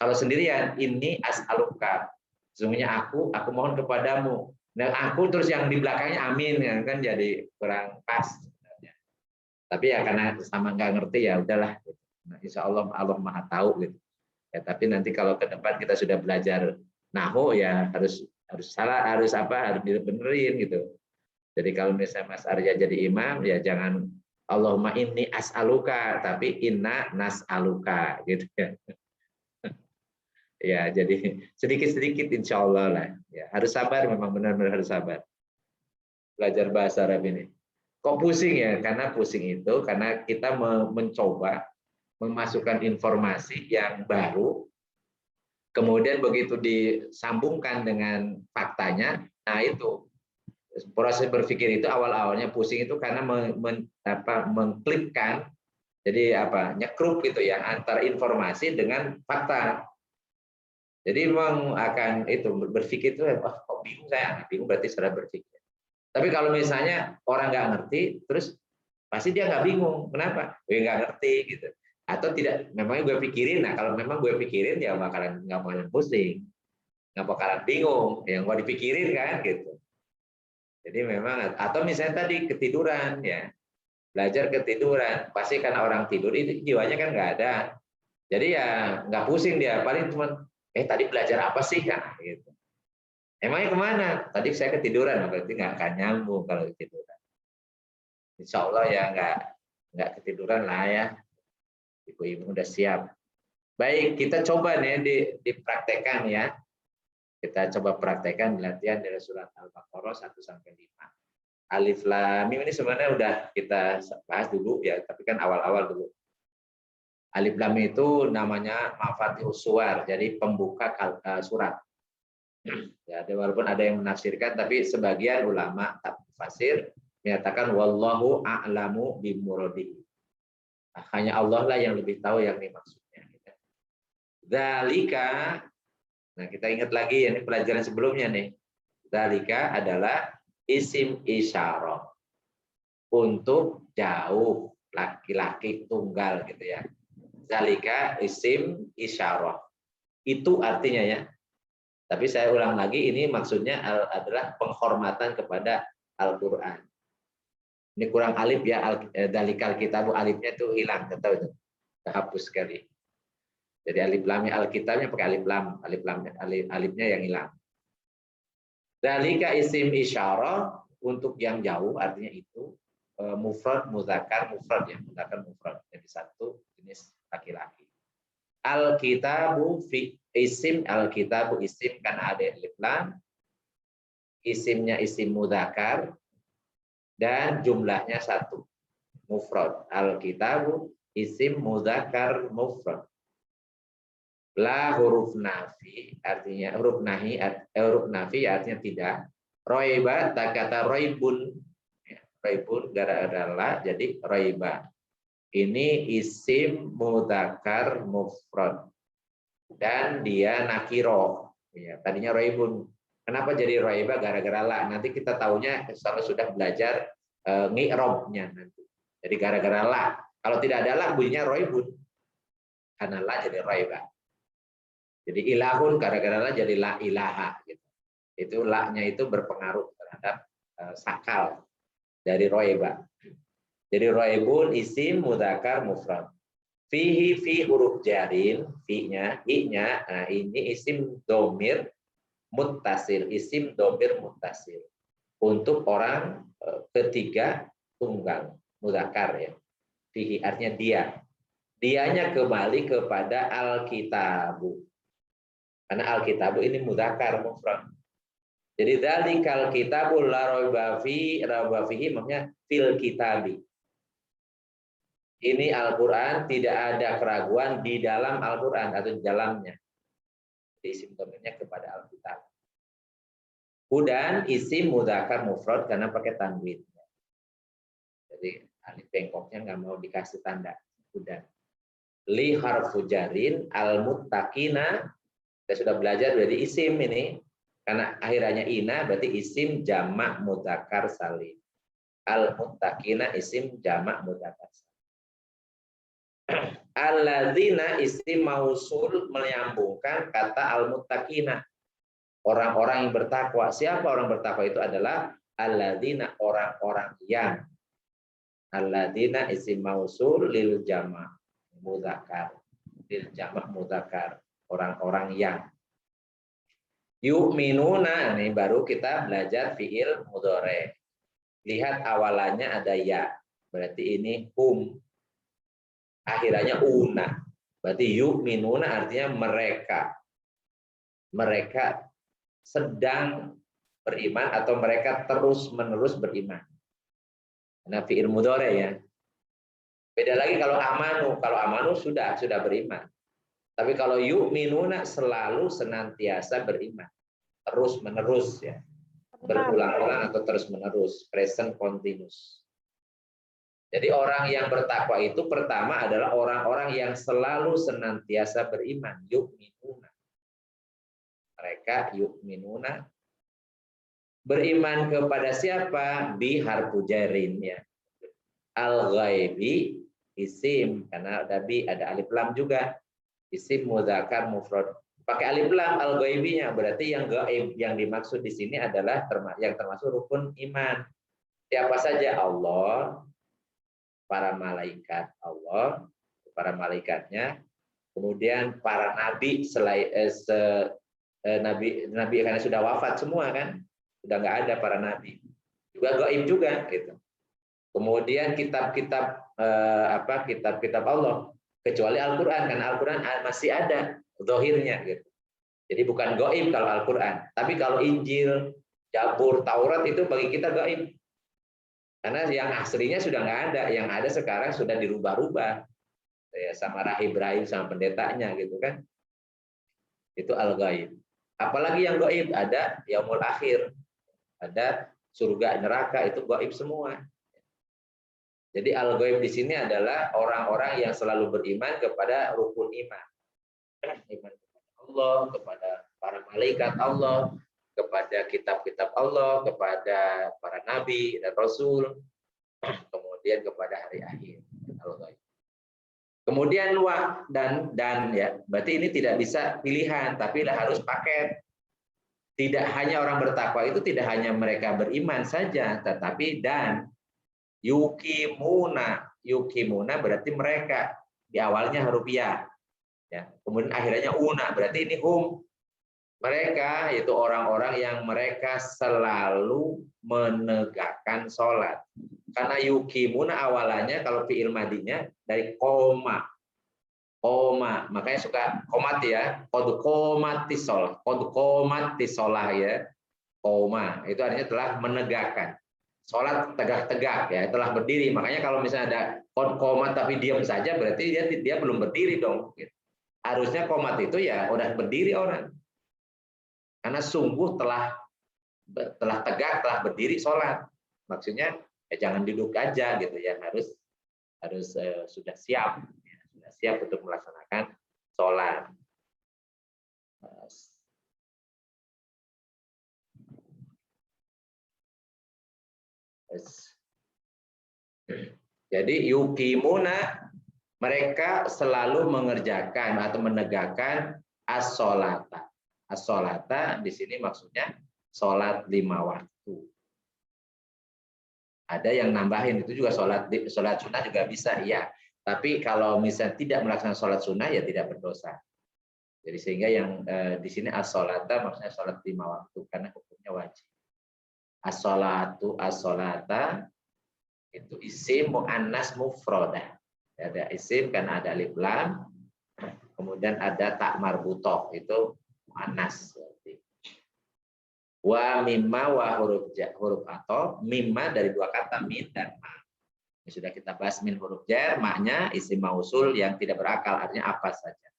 Kalau sendirian, ini as'aluka. Sesungguhnya aku mohon kepadamu. Nah, aku terus yang di belakangnya amin, kan jadi kurang pas. Sebenarnya. Tapi ya karena sama nggak ngerti ya udahlah. Nah, insya Allah Maha tahu gitu. Ya, tapi nanti kalau ke depan kita sudah belajar nahu ya harus dibenerin gitu. Jadi kalau misalnya Mas Arya jadi imam ya jangan Allahumma inni as'aluka, tapi inna nas'aluka gitu ya. Ya, jadi sedikit-sedikit insya Allah lah. Ya, harus sabar, memang benar-benar harus sabar. Belajar bahasa Arab ini. Kok pusing ya? Karena pusing itu karena kita mencoba memasukkan informasi yang baru, kemudian begitu disambungkan dengan faktanya, nah itu proses berpikir itu awal-awalnya pusing itu karena mengklikkan, jadi nyekruk gitu ya antara informasi dengan fakta. Jadi memang akan itu berpikir itu, kok bingung saya, bingung berarti cara berpikir. Tapi kalau misalnya orang nggak ngerti, terus pasti dia nggak bingung, kenapa? Gue nggak ngerti gitu. Atau tidak, memangnya gue pikirin. Nah kalau memang gue pikirin ya bakalan nggak bakalan pusing, nggak bakalan bingung, yang gue dipikirin kan gitu. Jadi memang, atau misalnya tadi ketiduran ya, belajar ketiduran, pasti karena orang tidur itu jiwanya kan nggak ada. Jadi ya nggak pusing dia, paling cuma tadi belajar apa sih kan gitu. Emangnya kemana? Tadi saya ketiduran, berarti nggak akan nyambung kalau ketiduran. Insya Allah ya nggak ketiduran lah ya. Ibu-ibu udah siap. Baik, kita coba nih dipraktekkan ya. Kita coba praktekkan latihan dari surat Al-Baqarah 1-5. Alif Lam Mim ini sebenarnya udah kita bahas dulu ya, tapi kan awal-awal dulu. Alif Lam Mim itu namanya Mafatihus Suwar, jadi pembuka surat. Ya, walaupun ada yang menafsirkan, tapi sebagian ulama tafsir menyatakan wallahu a'lamu bimuradihi. Hanya Allah lah yang lebih tahu yang dimaksudnya. Dzalika, nah kita ingat lagi ini pelajaran sebelumnya nih. Dzalika adalah isim isyarah untuk jauh, laki-laki tunggal gitu ya. Dzalika isim isyarah. Itu artinya ya. Tapi saya ulang lagi, ini maksudnya adalah penghormatan kepada Al-Qur'an. Ini kurang alif ya, dalikal kitabu, alifnya itu hilang, tahu itu. Hapus sekali. Jadi alif lamnya Alkitabnya pakai alifnya yang hilang. Dalika isim isyarah untuk yang jauh, artinya itu mufrad muzakkar mufrad ya, muzakkar mufrad. Jadi satu jenis laki-laki. Alkitabu fi isim, alkitabu isim karena ada alif lam. Isimnya isim muzakkar dan jumlahnya satu. Mufrad. Alkitabu isim muzakkar mufrad. La huruf nafi artinya huruf nafi artinya tidak. Roiba kata roibun, roibun gara-gara la jadi roiba. Ini isim mudzakkar mufrad dan dia nakiro. Ya, tadinya roibun. Kenapa jadi roiba gara-gara la? Nanti kita tahunya kalau sudah belajar ngi'robnya nanti. Jadi gara-gara la. Kalau tidak ada la bunyinya roibun. Karena la jadi roiba. Jadi ilahun gara-gara jadi la ilaha gitu. Itu la-nya itu berpengaruh terhadap sakal dari roiba. Jadi roibun isim mudzakkar mufrad. Fihi fi huruf jarin, fi-nya, i-nya, nah ini isim domir muttasil, isim domir muttasil. Untuk orang ketiga tunggal, mudzakkar ya. Fihi artinya dia. Dianya kembali kepada Alkitabu. Karena Alkitabu ini mudzakkar mufrad. Jadi dzalikal kitabul la raiba fihi maksudnya fil kitabi. Ini Al-Qur'an tidak ada keraguan di dalam Al-Qur'an atau di dalamnya. Isim domirnya kepada Alkitab. Hudan isim mudzakkar mufrad karena pakai tanwin. Jadi alif bengkoknya nggak mau dikasih tanda. Hudan. Li harfu jarin al-muttaqina. Kita sudah belajar dari isim ini karena akhirannya ina berarti isim jamak mudzakkar salim. Al-muttaqina isim jamak mudzakkar salim. Alladzina isim mausul menyambungkan kata al-muttaqina. Orang-orang yang bertakwa. Siapa orang bertakwa itu adalah alladzina orang-orang yang. Alladzina isim mausul lil jamak mudzakkar. Lil jamak mudzakkar. Orang-orang yang yu'minuna, ini baru kita belajar fiil mudhari. Lihat awalannya ada ya, berarti ini hum. Akhirannya una, berarti yu'minuna artinya mereka. Mereka sedang beriman atau mereka terus-menerus beriman. Nah, fiil mudhari ya. Beda lagi kalau amanu sudah beriman. Tapi kalau yu'minuna selalu senantiasa beriman. Terus menerus ya. Berulang-ulang atau terus menerus. Present continuous. Jadi orang yang bertakwa itu pertama adalah orang-orang yang selalu senantiasa beriman. Yu'minuna. Mereka yu'minuna. Beriman kepada siapa? Bi harfu jarin ya. Al-ghaibi isim. Karena ada bi, ada alif lam juga. Isim mudzakkar mufrad Pakai alif lam al-ghaibinya, berarti yang gaib yang dimaksud di sini adalah yang termasuk rukun iman. Siapa saja? Allah, para malaikat Allah, para malaikatnya, kemudian para nabi selain nabi karena sudah wafat semua kan, sudah nggak ada para nabi, juga gaib juga gitu. Kemudian kitab-kitab kitab-kitab Allah, kecuali Al-Quran, karena Al-Quran masih ada zahirnya gitu. Jadi bukan gaib kalau Al-Quran, tapi kalau Injil, Zabur, Taurat itu bagi kita gaib. Karena yang aslinya sudah nggak ada, yang ada sekarang sudah dirubah-rubah ya, sama rahib sama pendetanya gitu kan. Itu al-gaib. Apalagi yang gaib, ada yaumul akhir, ada surga neraka, itu gaib semua. Jadi al-gaib di sini adalah orang-orang yang selalu beriman kepada rukun iman. Iman kepada Allah, kepada para malaikat Allah, kepada kitab-kitab Allah, kepada para nabi dan rasul, kemudian kepada hari akhir. Kemudian dan ya, berarti ini tidak bisa pilihan, tapi harus paket. Tidak hanya orang bertakwa itu tidak hanya mereka beriman saja, tetapi dan yukimuna berarti mereka, di awalnya huruf ya, kemudian akhirnya una, berarti ini mereka, yaitu orang-orang yang mereka selalu menegakkan sholat. Karena yukimuna awalannya kalau fi'il madinya dari koma, makanya suka komat ya, qad qomatis sholah ya, koma itu artinya telah menegakkan. Sholat tegak-tegak ya, telah berdiri. Makanya kalau misalnya ada komat tapi diam saja, berarti dia belum berdiri dong. Harusnya komat itu ya udah berdiri orang. Karena sungguh telah tegak, telah berdiri sholat. Maksudnya ya jangan duduk aja gitu ya, harus sudah siap, ya, sudah siap untuk melaksanakan sholat. Jadi yukimuna, mereka selalu mengerjakan atau menegakkan as-sholata. As-sholata di sini maksudnya sholat 5 waktu. Ada yang nambahin itu juga sholat sunnah juga bisa ya. Tapi kalau misalnya tidak melaksanakan sholat sunnah ya tidak berdosa. Jadi sehingga yang di sini as-sholata maksudnya sholat 5 waktu karena hukumnya wajib. As-sholata itu isim muannas mufradah. Ada isim karena ada alif lam, kemudian ada tak marbutoh itu muannas. Wa mimma wa huruf atau mimma dari dua kata min dan ma. Ini sudah kita bahas, min huruf jar, maknya isim mausul yang tidak berakal, artinya apa saja.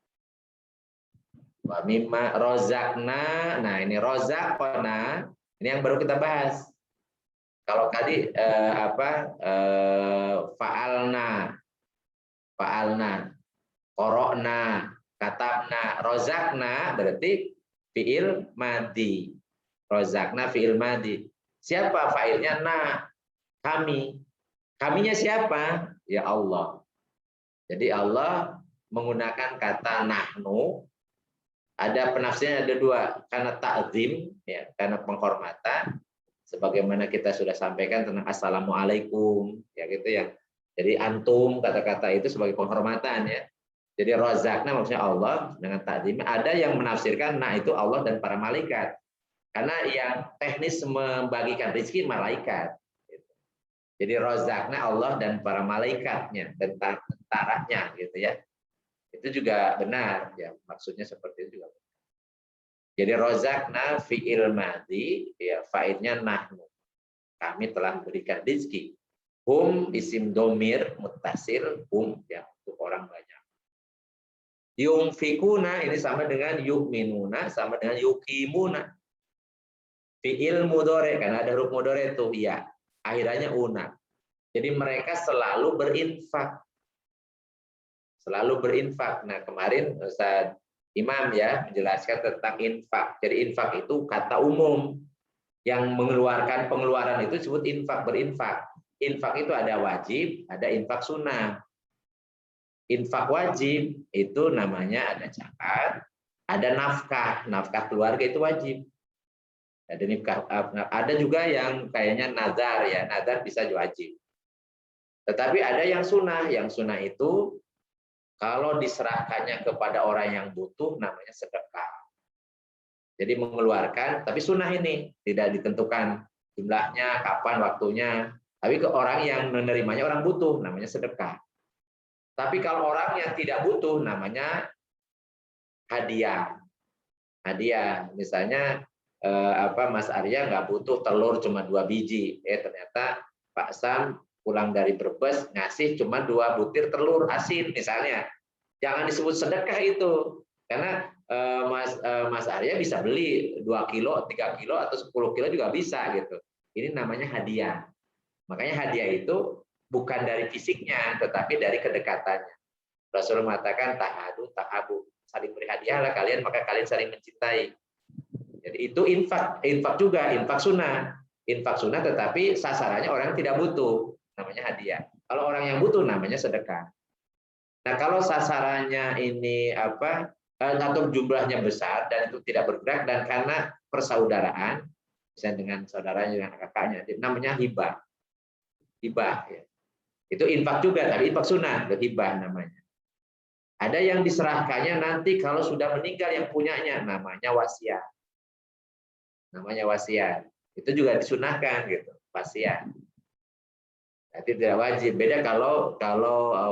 Wa mimma rozakna, nah ini rozakona, ini yang baru kita bahas. Kalau tadi fa'alna, korokna, katabna, rozakna berarti fi'il madi. Rozakna fi'il madi. Siapa fa'ilnya? Na, kami. Kaminya siapa? Ya Allah. Jadi Allah menggunakan kata nahnu. Ada penafsirannya ada dua, karena ta'zim ya, karena penghormatan. Sebagaimana kita sudah sampaikan tentang assalamualaikum ya gitu ya. Jadi antum kata-kata itu sebagai penghormatan ya. Jadi rozakna maksudnya Allah dengan ta'zim. Ada yang menafsirkan nah itu Allah dan para malaikat. Karena yang teknis membagikan rezeki malaikat. Jadi rozakna Allah dan para malaikatnya, tentaranya gitu ya. Itu juga benar ya, maksudnya seperti itu juga benar. Jadi rozakna fi'il madi ya, fa'ilnya nahnu. Kami telah memberikan rezeki. Hum isim domir muttasil, hum ya untuk orang banyak. Yunfikuna ini sama dengan yu'minuna, sama dengan yukimuna. Fi'il mudhari karena ada huruf mudhari itu ya, akhirannya una. Jadi mereka selalu berinfak. Selalu berinfak. Nah, kemarin Ustaz Imam ya menjelaskan tentang infak. Jadi infak itu kata umum yang mengeluarkan pengeluaran itu disebut infak, berinfak. Infak itu ada wajib, ada infak sunnah. Infak wajib itu namanya ada zakat, Ada nafkah keluarga itu wajib. Ada juga yang kayaknya nazar ya, nazar bisa wajib. Tetapi ada yang sunnah itu kalau diserahkannya kepada orang yang butuh namanya sedekah. Jadi mengeluarkan, tapi sunnah ini tidak ditentukan jumlahnya, kapan waktunya. Tapi ke orang yang menerimanya orang butuh namanya sedekah. Tapi kalau orang yang tidak butuh namanya hadiah. Hadiah, misalnya Mas Arya nggak butuh telur cuma 2 biji, ternyata Pak Sam pulang dari Brebes ngasih cuma 2 butir telur asin misalnya, jangan disebut sedekah itu, karena Mas Arya bisa beli 2 kilo, 3 kilo atau 10 kilo juga bisa gitu. Ini namanya hadiah. Makanya hadiah itu bukan dari fisiknya, tetapi dari kedekatannya. Rasulullah mengatakan tahadu tahabu, saling beri hadiah lah kalian, maka kalian saling mencintai. Jadi itu infak juga, infak sunnah tetapi sasarannya orang yang tidak butuh, namanya hadiah. Kalau orang yang butuh namanya sedekah. Nah, kalau sasarannya ini atau jumlahnya besar dan itu tidak bergerak dan karena persaudaraan, misalnya dengan saudaranya dengan kakaknya, namanya hibah. Hibah ya. Itu infak juga, tapi infak sunnah, hibah namanya. Ada yang diserahkannya nanti kalau sudah meninggal yang punyanya, namanya wasiat. Namanya wasiat. Itu juga disunahkan gitu, wasiat. Jadi tidak wajib. Beda kalau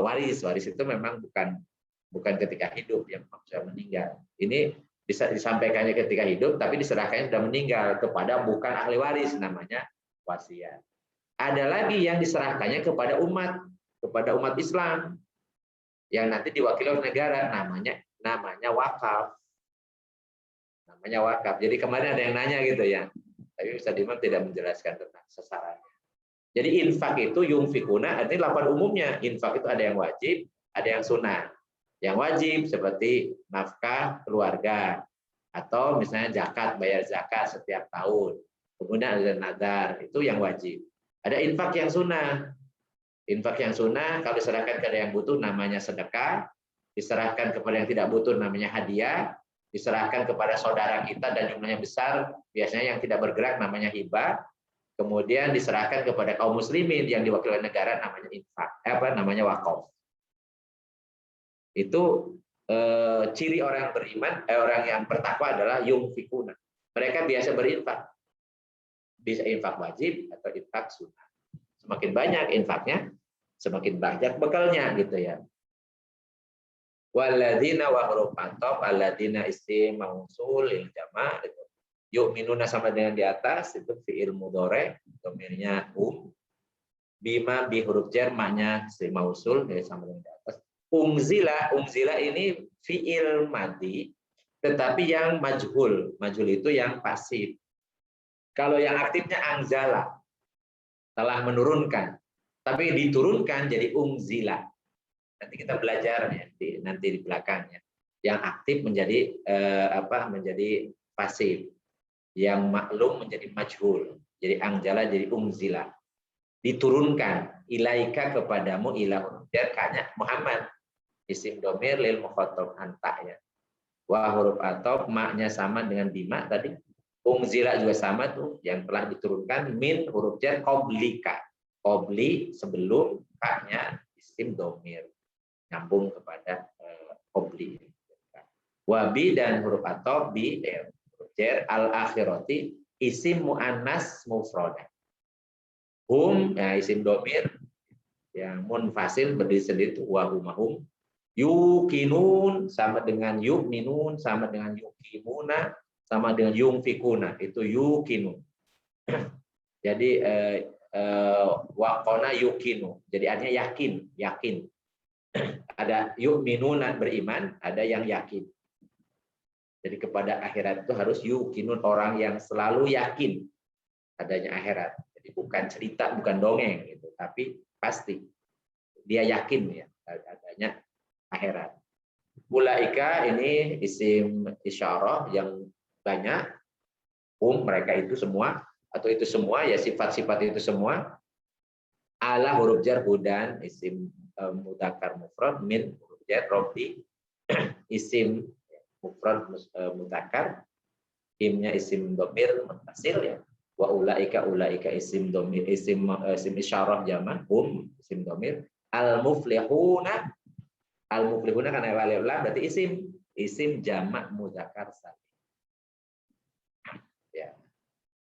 waris itu memang bukan ketika hidup yang sudah meninggal. Ini bisa disampaikannya ketika hidup, tapi diserahkannya sudah meninggal kepada bukan ahli waris, namanya wasiat. Ada lagi yang diserahkannya kepada umat Islam yang nanti diwakili oleh negara, namanya wakaf. Namanya wakaf. Jadi kemarin ada yang nanya gitu ya, tapi Ustaz Imam tidak menjelaskan tentang sasarannya. Jadi infak itu yunfikuna, artinya lapan umumnya. Infak itu ada yang wajib, ada yang sunnah. Yang wajib seperti nafkah keluarga, atau misalnya zakat, bayar zakat setiap tahun. Kemudian ada nazar, itu yang wajib. Ada infak yang sunnah. Infak yang sunnah kalau diserahkan kepada yang butuh namanya sedekah, diserahkan kepada yang tidak butuh namanya hadiah, diserahkan kepada saudara kita dan jumlahnya besar, biasanya yang tidak bergerak namanya hibah, kemudian diserahkan kepada kaum muslimin yang diwakili oleh negara namanya infak, namanya wakaf. Itu ciri orang beriman, orang yang bertakwa adalah yunfikuna. Mereka biasa berinfak. Bisa infak wajib atau infak sunnah. Semakin banyak infaknya, semakin banyak bekalnya gitu ya. Walladzina wa huruf antop alladzina isim mausul lil jama' itu. Yu'minuna sama dengan di atas itu fi'il mudhari, dhamirnya bima bi huruf jar maknya isim mausul sama dengan di atas. Umzila ini fi'il madi tetapi yang majhul. Majhul itu yang pasif. Kalau yang aktifnya anzala, telah menurunkan. Tapi diturunkan jadi umzila. Nanti kita belajar ya, nanti di belakangnya. Yang aktif menjadi menjadi pasif. Yang maklum menjadi majhul. Jadi anjala jadi umzila. Diturunkan ilaika kepadamu ilah kanya Muhammad. Isim domir lil mukhatab anta ya. Wa huruf atop maknya sama dengan bima tadi. Umzila juga sama tuh yang telah diturunkan min huruf jar qoblika. Qobli sebelum kaknya isim domir. Nyambung kepada qobli. Wabi dan huruf atop bi huruf jar al akhirati isim muannas mufradah. Isim domir yang munfasil berdiri sendiri itu wa humahum. Yukinun sama dengan yu'minun sama dengan yukimuna sama dengan yunfikuna itu yukinun. Jadi waqona yukinu. Jadi artinya yakin. Ada yu'minuna beriman, ada yang yakin. Jadi kepada akhirat itu harus yukinun, orang yang selalu yakin adanya akhirat. Jadi bukan cerita, bukan dongeng gitu, tapi pasti dia yakin ya adanya akhirat. Ulaika ini isim isyarah yang banyak, mereka itu semua atau itu semua ya sifat-sifat itu semua. Ala huruf jar hudan isim mudzakkar mufrad min huruf jar robbi isim mufrad mudzakkar, himnya isim dhamir muttasil ya. Wa ulaika isim dhamir isim isyarah jamak, hum isim dhamir, al muflihuna kan alif lam berarti isim jamak mudzakkar salim. Ya.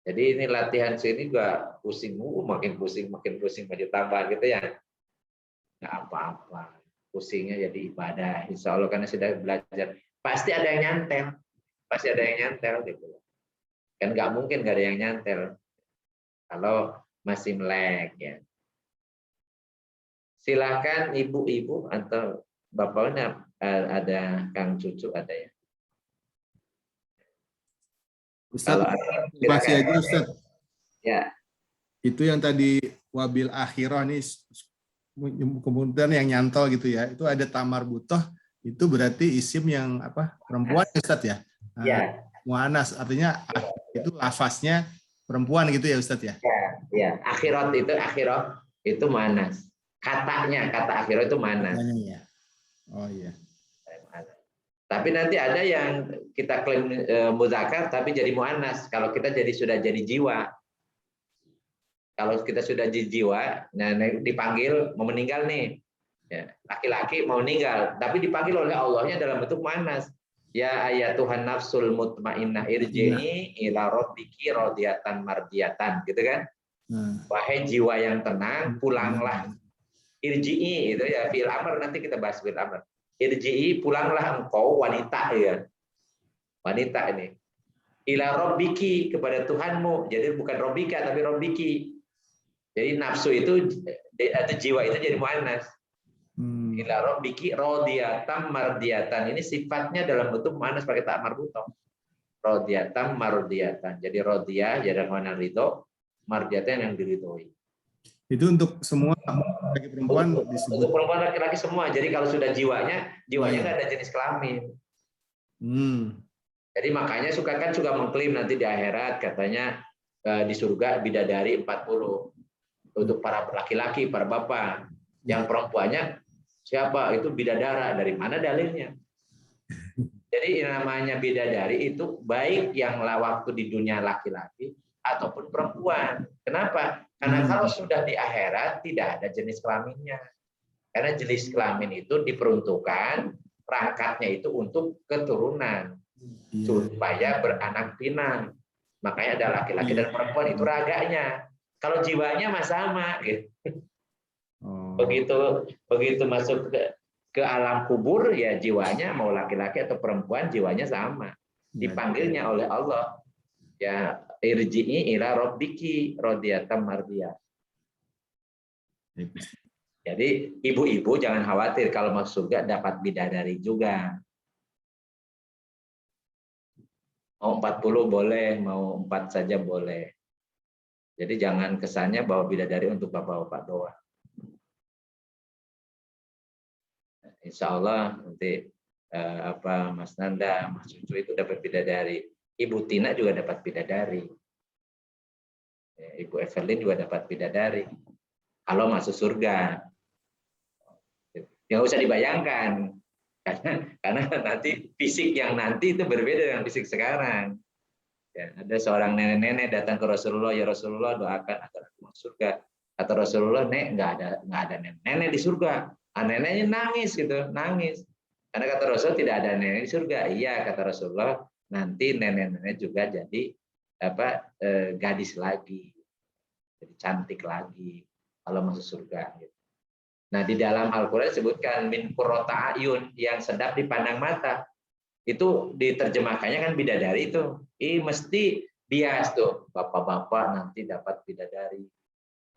Jadi ini latihan sini juga pusing, makin pusing maju tambah gitu ya. Nggak apa-apa. Pusingnya jadi ibadah. Insya Allah karena sudah belajar. Pasti ada yang nyantel gitu. Kan nggak mungkin nggak ada yang nyantel kalau masih melek ya. Silakan ibu-ibu atau bapaknya, ada Kang Cucu ada ya.
Ustaz, masih aja Ustaz.
Ya.
Itu yang tadi wabil akhirah nih, kemudian yang nyantol gitu ya, itu ada tamar butoh, itu berarti isim yang apa, perempuan ya Ustaz ya?
Ya.
Mu'anas, artinya itu lafaznya perempuan gitu ya Ustaz ya?
Ya. Akhirat itu mu'anas. Kata akhirat itu mu'anas.
Ya. Oh iya.
Tapi nanti ada yang kita klaim mudzakkar tapi jadi mu'annas kalau kita sudah jadi jiwa. Kalau kita sudah jadi jiwa, nah dipanggil mau meninggal nih. Ya, laki-laki mau meninggal, tapi dipanggil oleh Allahnya dalam bentuk mu'annas. Ya ayatuhan nafsul mutmainnah irji'i ila rabbiki radiyatan mardiyatan, gitu kan? Wahai jiwa yang tenang, pulanglah. Irji'i itu ya fi'il amr, nanti kita bahas fi'il amr. Irji'i, pulanglah engkau wanita ya. Wanita ini. Ila rabbiki, kepada Tuhanmu. Jadi bukan rabbika tapi rabbiki. Jadi nafsu itu atau jiwa itu jadi muannas. Ila rabbiki radiyatan mardiyatan. Ini sifatnya dalam bentuk muannas pakai ta marbutoh. Radiyatan mardiyatan. Jadi radiyah jadi mana ridho, mardiyatan yang diridhoi.
Itu untuk semua laki perempuan disebut.
Untuk perempuan laki-laki semua. Jadi kalau sudah jiwanya nggak ada jenis kelamin. Jadi makanya suka mengklaim nanti di akhirat katanya di surga bidadari 40 untuk para laki-laki, para bapak. Yang perempuannya siapa? Itu bidadara. Dari mana dalilnya? Jadi namanya bidadari itu baik yang waktu di dunia laki-laki ataupun perempuan. Kenapa? Karena kalau sudah di akhirat tidak ada jenis kelaminnya. Karena jenis kelamin itu diperuntukkan perangkatnya itu untuk keturunan supaya beranak pinak. Makanya ada laki-laki dan perempuan itu raganya. Kalau jiwanya mah sama gitu. Begitu masuk ke alam kubur ya jiwanya mau laki-laki atau perempuan jiwanya sama. Dipanggilnya oleh Allah. Ya irji'i ila rabbiki radiyatan mardiyah. Jadi ibu-ibu jangan khawatir kalau masuk surga dapat bidadari juga. Mau 40 boleh, mau 4 saja boleh. Jadi jangan kesannya bahwa bidadari untuk bapak-bapak doang. Insya Allah nanti Mas Nanda, Mas Cucu itu dapat bidadari. Ibu Tina juga dapat bidadari. Ibu Evelyn juga dapat bidadari. Kalau masuk surga. Nggak usah dibayangkan. Karena nanti fisik yang nanti itu berbeda dengan fisik sekarang. Ya, ada seorang nenek-nenek datang ke Rasulullah, ya Rasulullah doakan agar aku masuk surga. Kata Rasulullah, nek nggak ada nenek di surga. Neneknya nangis gitu, nangis. Karena kata Rasul tidak ada nenek di surga. Iya kata Rasulullah, nanti nenek-nenek juga jadi gadis lagi, jadi cantik lagi kalau masuk surga. Nah di dalam Al-Quran disebutkan min qurrata ayun, yang sedap dipandang mata. Itu diterjemahkannya kan bidadari itu. Mesti bias tuh bapak-bapak nanti dapat bidadari.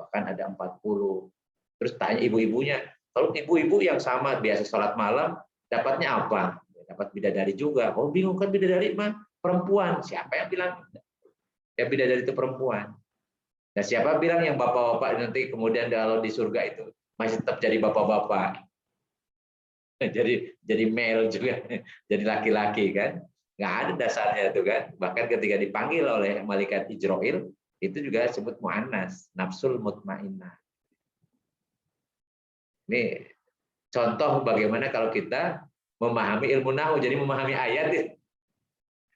Bahkan ada 40. Terus tanya ibu-ibunya, kalau ibu-ibu yang sama biasa sholat malam dapatnya apa? Dapat bidadari juga. Oh bingung kan bidadari mah perempuan. Siapa yang bilang ya bidadari itu perempuan? Nah siapa bilang yang bapak-bapak nanti kemudian kalau di surga itu masih tetap jadi bapak-bapak? Jadi male juga, jadi laki-laki kan? Nggak ada dasarnya itu kan. Bahkan ketika dipanggil oleh malaikat Ijroil itu juga disebut mu'annas, nafsul mutmainnah. Ini contoh bagaimana kalau kita memahami ilmu nahwu, jadi memahami ayat.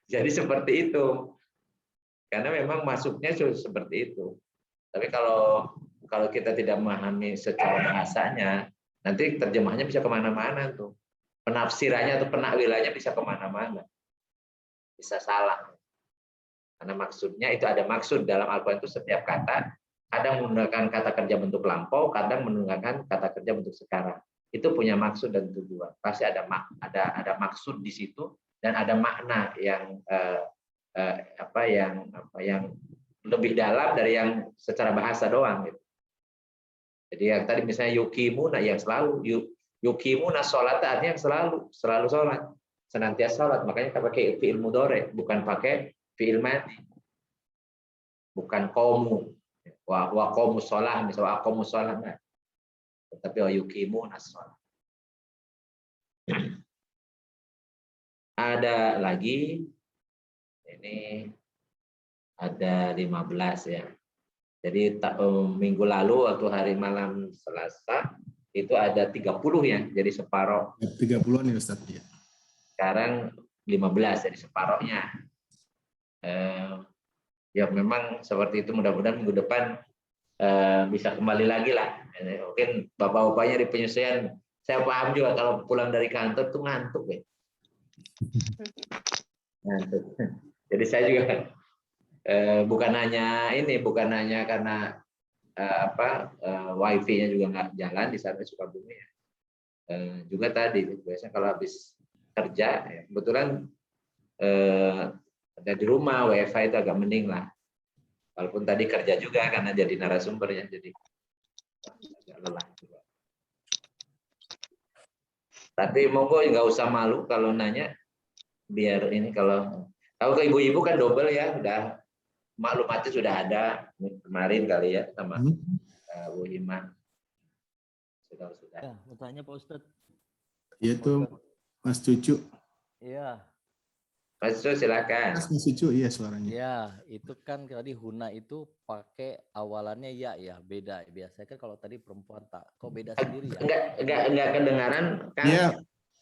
Jadi seperti itu. Karena memang masuknya seperti itu. Tapi kalau kita tidak memahami secara bahasanya, nanti terjemahnya bisa kemana-mana tuh. Penafsirannya atau penakwilannya bisa kemana-mana. Bisa salah. Karena maksudnya itu ada maksud dalam Al-Quran itu setiap kata, kadang menggunakan kata kerja bentuk lampau, kadang menggunakan kata kerja bentuk sekarang. Itu punya maksud dan tujuan. Pasti ada maksud di situ dan ada makna yang yang lebih dalam dari yang secara bahasa doang. Gitu. Jadi yang tadi misalnya yukimuna yang selalu yukimuna sholat artinya yang selalu sholat, senantiasa sholat. Makanya kita pakai fi'il mudhari, bukan pakai fi'il madi, bukan qomu. Wa qomu sholah, misalnya qomu sholah, nah. Tetapi wa yukimuna sholat. Ada lagi, ini ada 15 ya. Jadi minggu lalu waktu hari malam Selasa itu ada 30 ya, jadi separoh.
30-an ya Ustaz ya.
Sekarang 15 jadi separohnya. Ya memang seperti itu, mudah-mudahan minggu depan bisa kembali lagi lah. Mungkin bapak-bapaknya di penyesuaian, saya paham juga kalau pulang dari kantor tuh ngantuk ya. Ngantuk. Jadi saya juga bukan hanya karena wifi-nya juga nggak jalan di sana Sukabumi ya. Juga tadi biasanya kalau habis kerja ya, kebetulan ada di rumah, wifi itu agak mending lah. Walaupun tadi kerja juga karena jadi narasumber ya, jadi agak lelah juga. Tapi monggo nggak usah malu kalau nanya, biar ini kalau ke ibu-ibu kan double ya, udah maklumatnya sudah ada kemarin kali ya sama Bu Hima. Sudah.
Ya, mau tanya Pak Ustadz.
Yaitu Mas Cucu.
Iya.
Mas Cucu silakan.
Mas Cucu, iya suaranya.
Ya, itu kan tadi huna itu pakai awalannya ya beda. Biasanya kan kalau tadi perempuan tak, kok beda sendiri ya?
Enggak kedengaran kan?
Iya.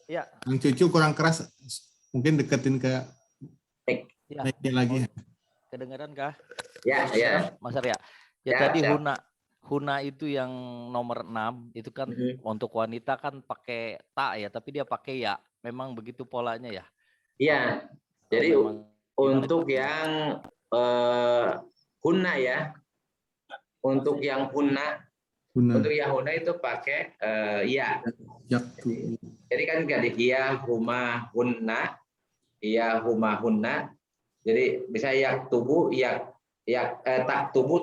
Ya.
Yang Cucu kurang keras, mungkin deketin ke
Ya.
naiknya lagi.
Kedengaran kah?
Ya.
Mas Arya. Ya, tadi huna itu yang nomor 6 itu kan untuk wanita kan pakai tak ya, tapi dia pakai ya. Memang begitu polanya ya?
Iya. Jadi untuk yang huna ya. Untuk yang huna itu pakai ya. Jadi kan enggak iya huma hunna, iya huma hunna. Jadi bisa yaktubu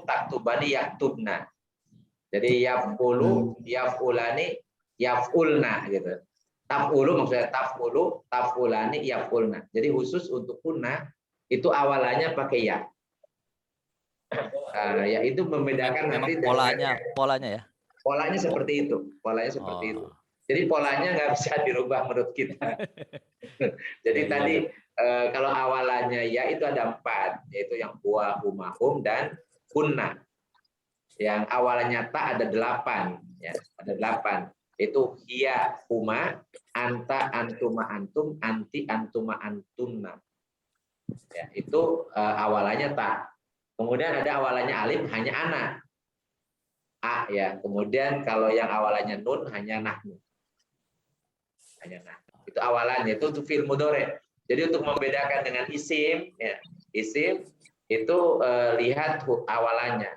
tak tubani yaktubna. Jadi yafulu, yafulani, yafulna gitu. Tafulu maksudnya tafulani, yafulna. Jadi khusus untuk hunna itu awalannya pakai ya. Ya itu membedakan nanti
polanya ya.
Polanya seperti itu. Itu. Jadi polanya nggak bisa dirubah menurut kita. Jadi tadi kalau awalannya ya itu ada 4, yaitu yang huwa, huma, hum, dan hunna. Yang awalannya ta ada 8, ya, ada 8. Itu hiya, huma, anta, antuma, antum, anti, antuma, antunna. Ya, itu awalannya ta. Kemudian ada awalannya alif hanya ana. A ya. Kemudian kalau yang awalannya nun hanya nahnu. Itu awalannya, itu untuk fi'il mudhari. Jadi untuk membedakan dengan isim, ya, isim itu lihat awalannya.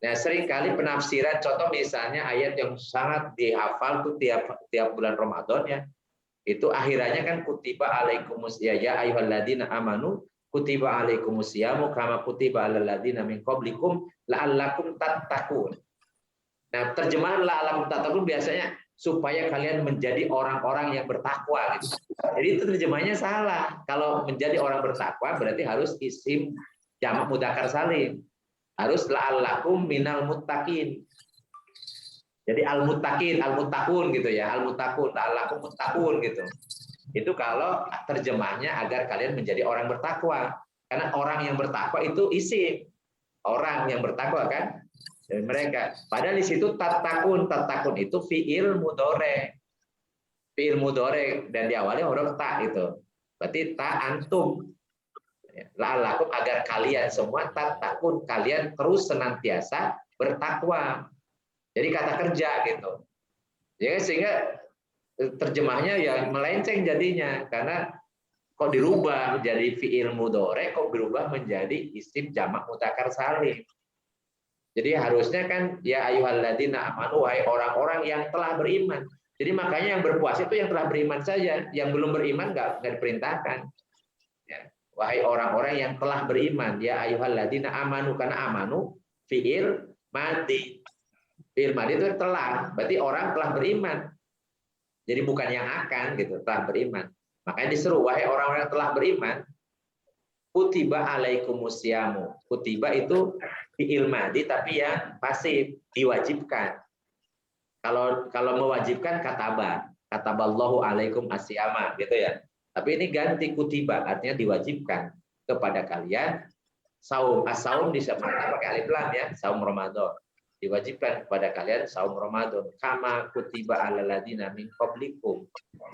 Nah, seringkali penafsiran, contoh misalnya ayat yang sangat dihafal tuh tiap bulan Ramadan ya, itu akhirannya kan kutiba alaikumus ya ayyuhalladzina amanu kutiba alaikumusyamu kama kutiba alal ladzina min qablikum la'allakum tattaqun. Nah, terjemahan la'allakum tattaqun biasanya supaya kalian menjadi orang-orang yang bertakwa gitu. Jadi itu terjemahnya salah. Kalau menjadi orang bertakwa berarti harus isim jamak mudzakkar salim. Harus la'allakum minal muttaqin. Jadi al-muttaqin, al-muttaqun gitu ya. Al-muttaqun, la'allakum muttaqun gitu. Itu kalau terjemahnya agar kalian menjadi orang bertakwa. Karena orang yang bertakwa itu isim. Orang yang bertakwa kan dari mereka. Padahal di situ tatakun itu fiil mudhari. fi'il mudhari dan diawali huruf ta itu. Berarti ta antum. La'allakum agar kalian semua tattaqun, kalian terus senantiasa bertakwa. Jadi kata kerja gitu. Ya sehingga terjemahnya ya melenceng jadinya karena kok dirubah jadi fi'il mudhari, kok berubah menjadi isim jamak mudzakkar salim. Jadi harusnya kan ya ayyuhalladzina amanu, wahai orang-orang yang telah beriman. Jadi makanya yang berpuasa itu yang telah beriman saja, yang belum beriman nggak diperintahkan. Ya. Wahai orang-orang yang telah beriman, ya ayyuhalladzina amanu, karena amanu fi'il madi. Fi'il madi itu telah, berarti orang telah beriman. Jadi bukan yang akan gitu, telah beriman. Makanya diseru, wahai orang-orang yang telah beriman, kutiba alaikumusyamu. Kutiba itu fi'il madi tapi yang pasif, diwajibkan. Kalau mewajibkan kataballahu alaikum asyama gitu ya. Tapi ini ganti kutiba, artinya diwajibkan kepada kalian saum. As-saum disebutkan pakai alif lam ya, saum Ramadan. Diwajibkan kepada kalian saum Ramadan. Kama kutiba alal ladzina min qablikum.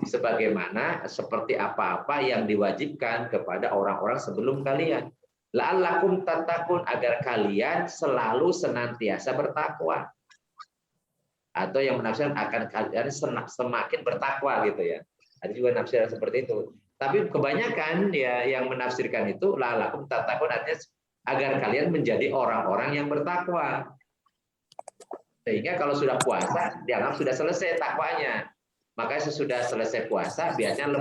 Sebagaimana seperti apa-apa yang diwajibkan kepada orang-orang sebelum kalian. La'allakum tattaqun, agar kalian selalu senantiasa bertakwa. Atau yang menafsirkan akan kalian semakin bertakwa gitu ya. Ada juga nafsiran seperti itu. Tapi kebanyakan ya yang menafsirkan itu la'allakum tattaqun artinya agar kalian menjadi orang-orang yang bertakwa. Sehingga kalau sudah puasa dianggap sudah selesai takwanya. Makanya sesudah selesai puasa biasanya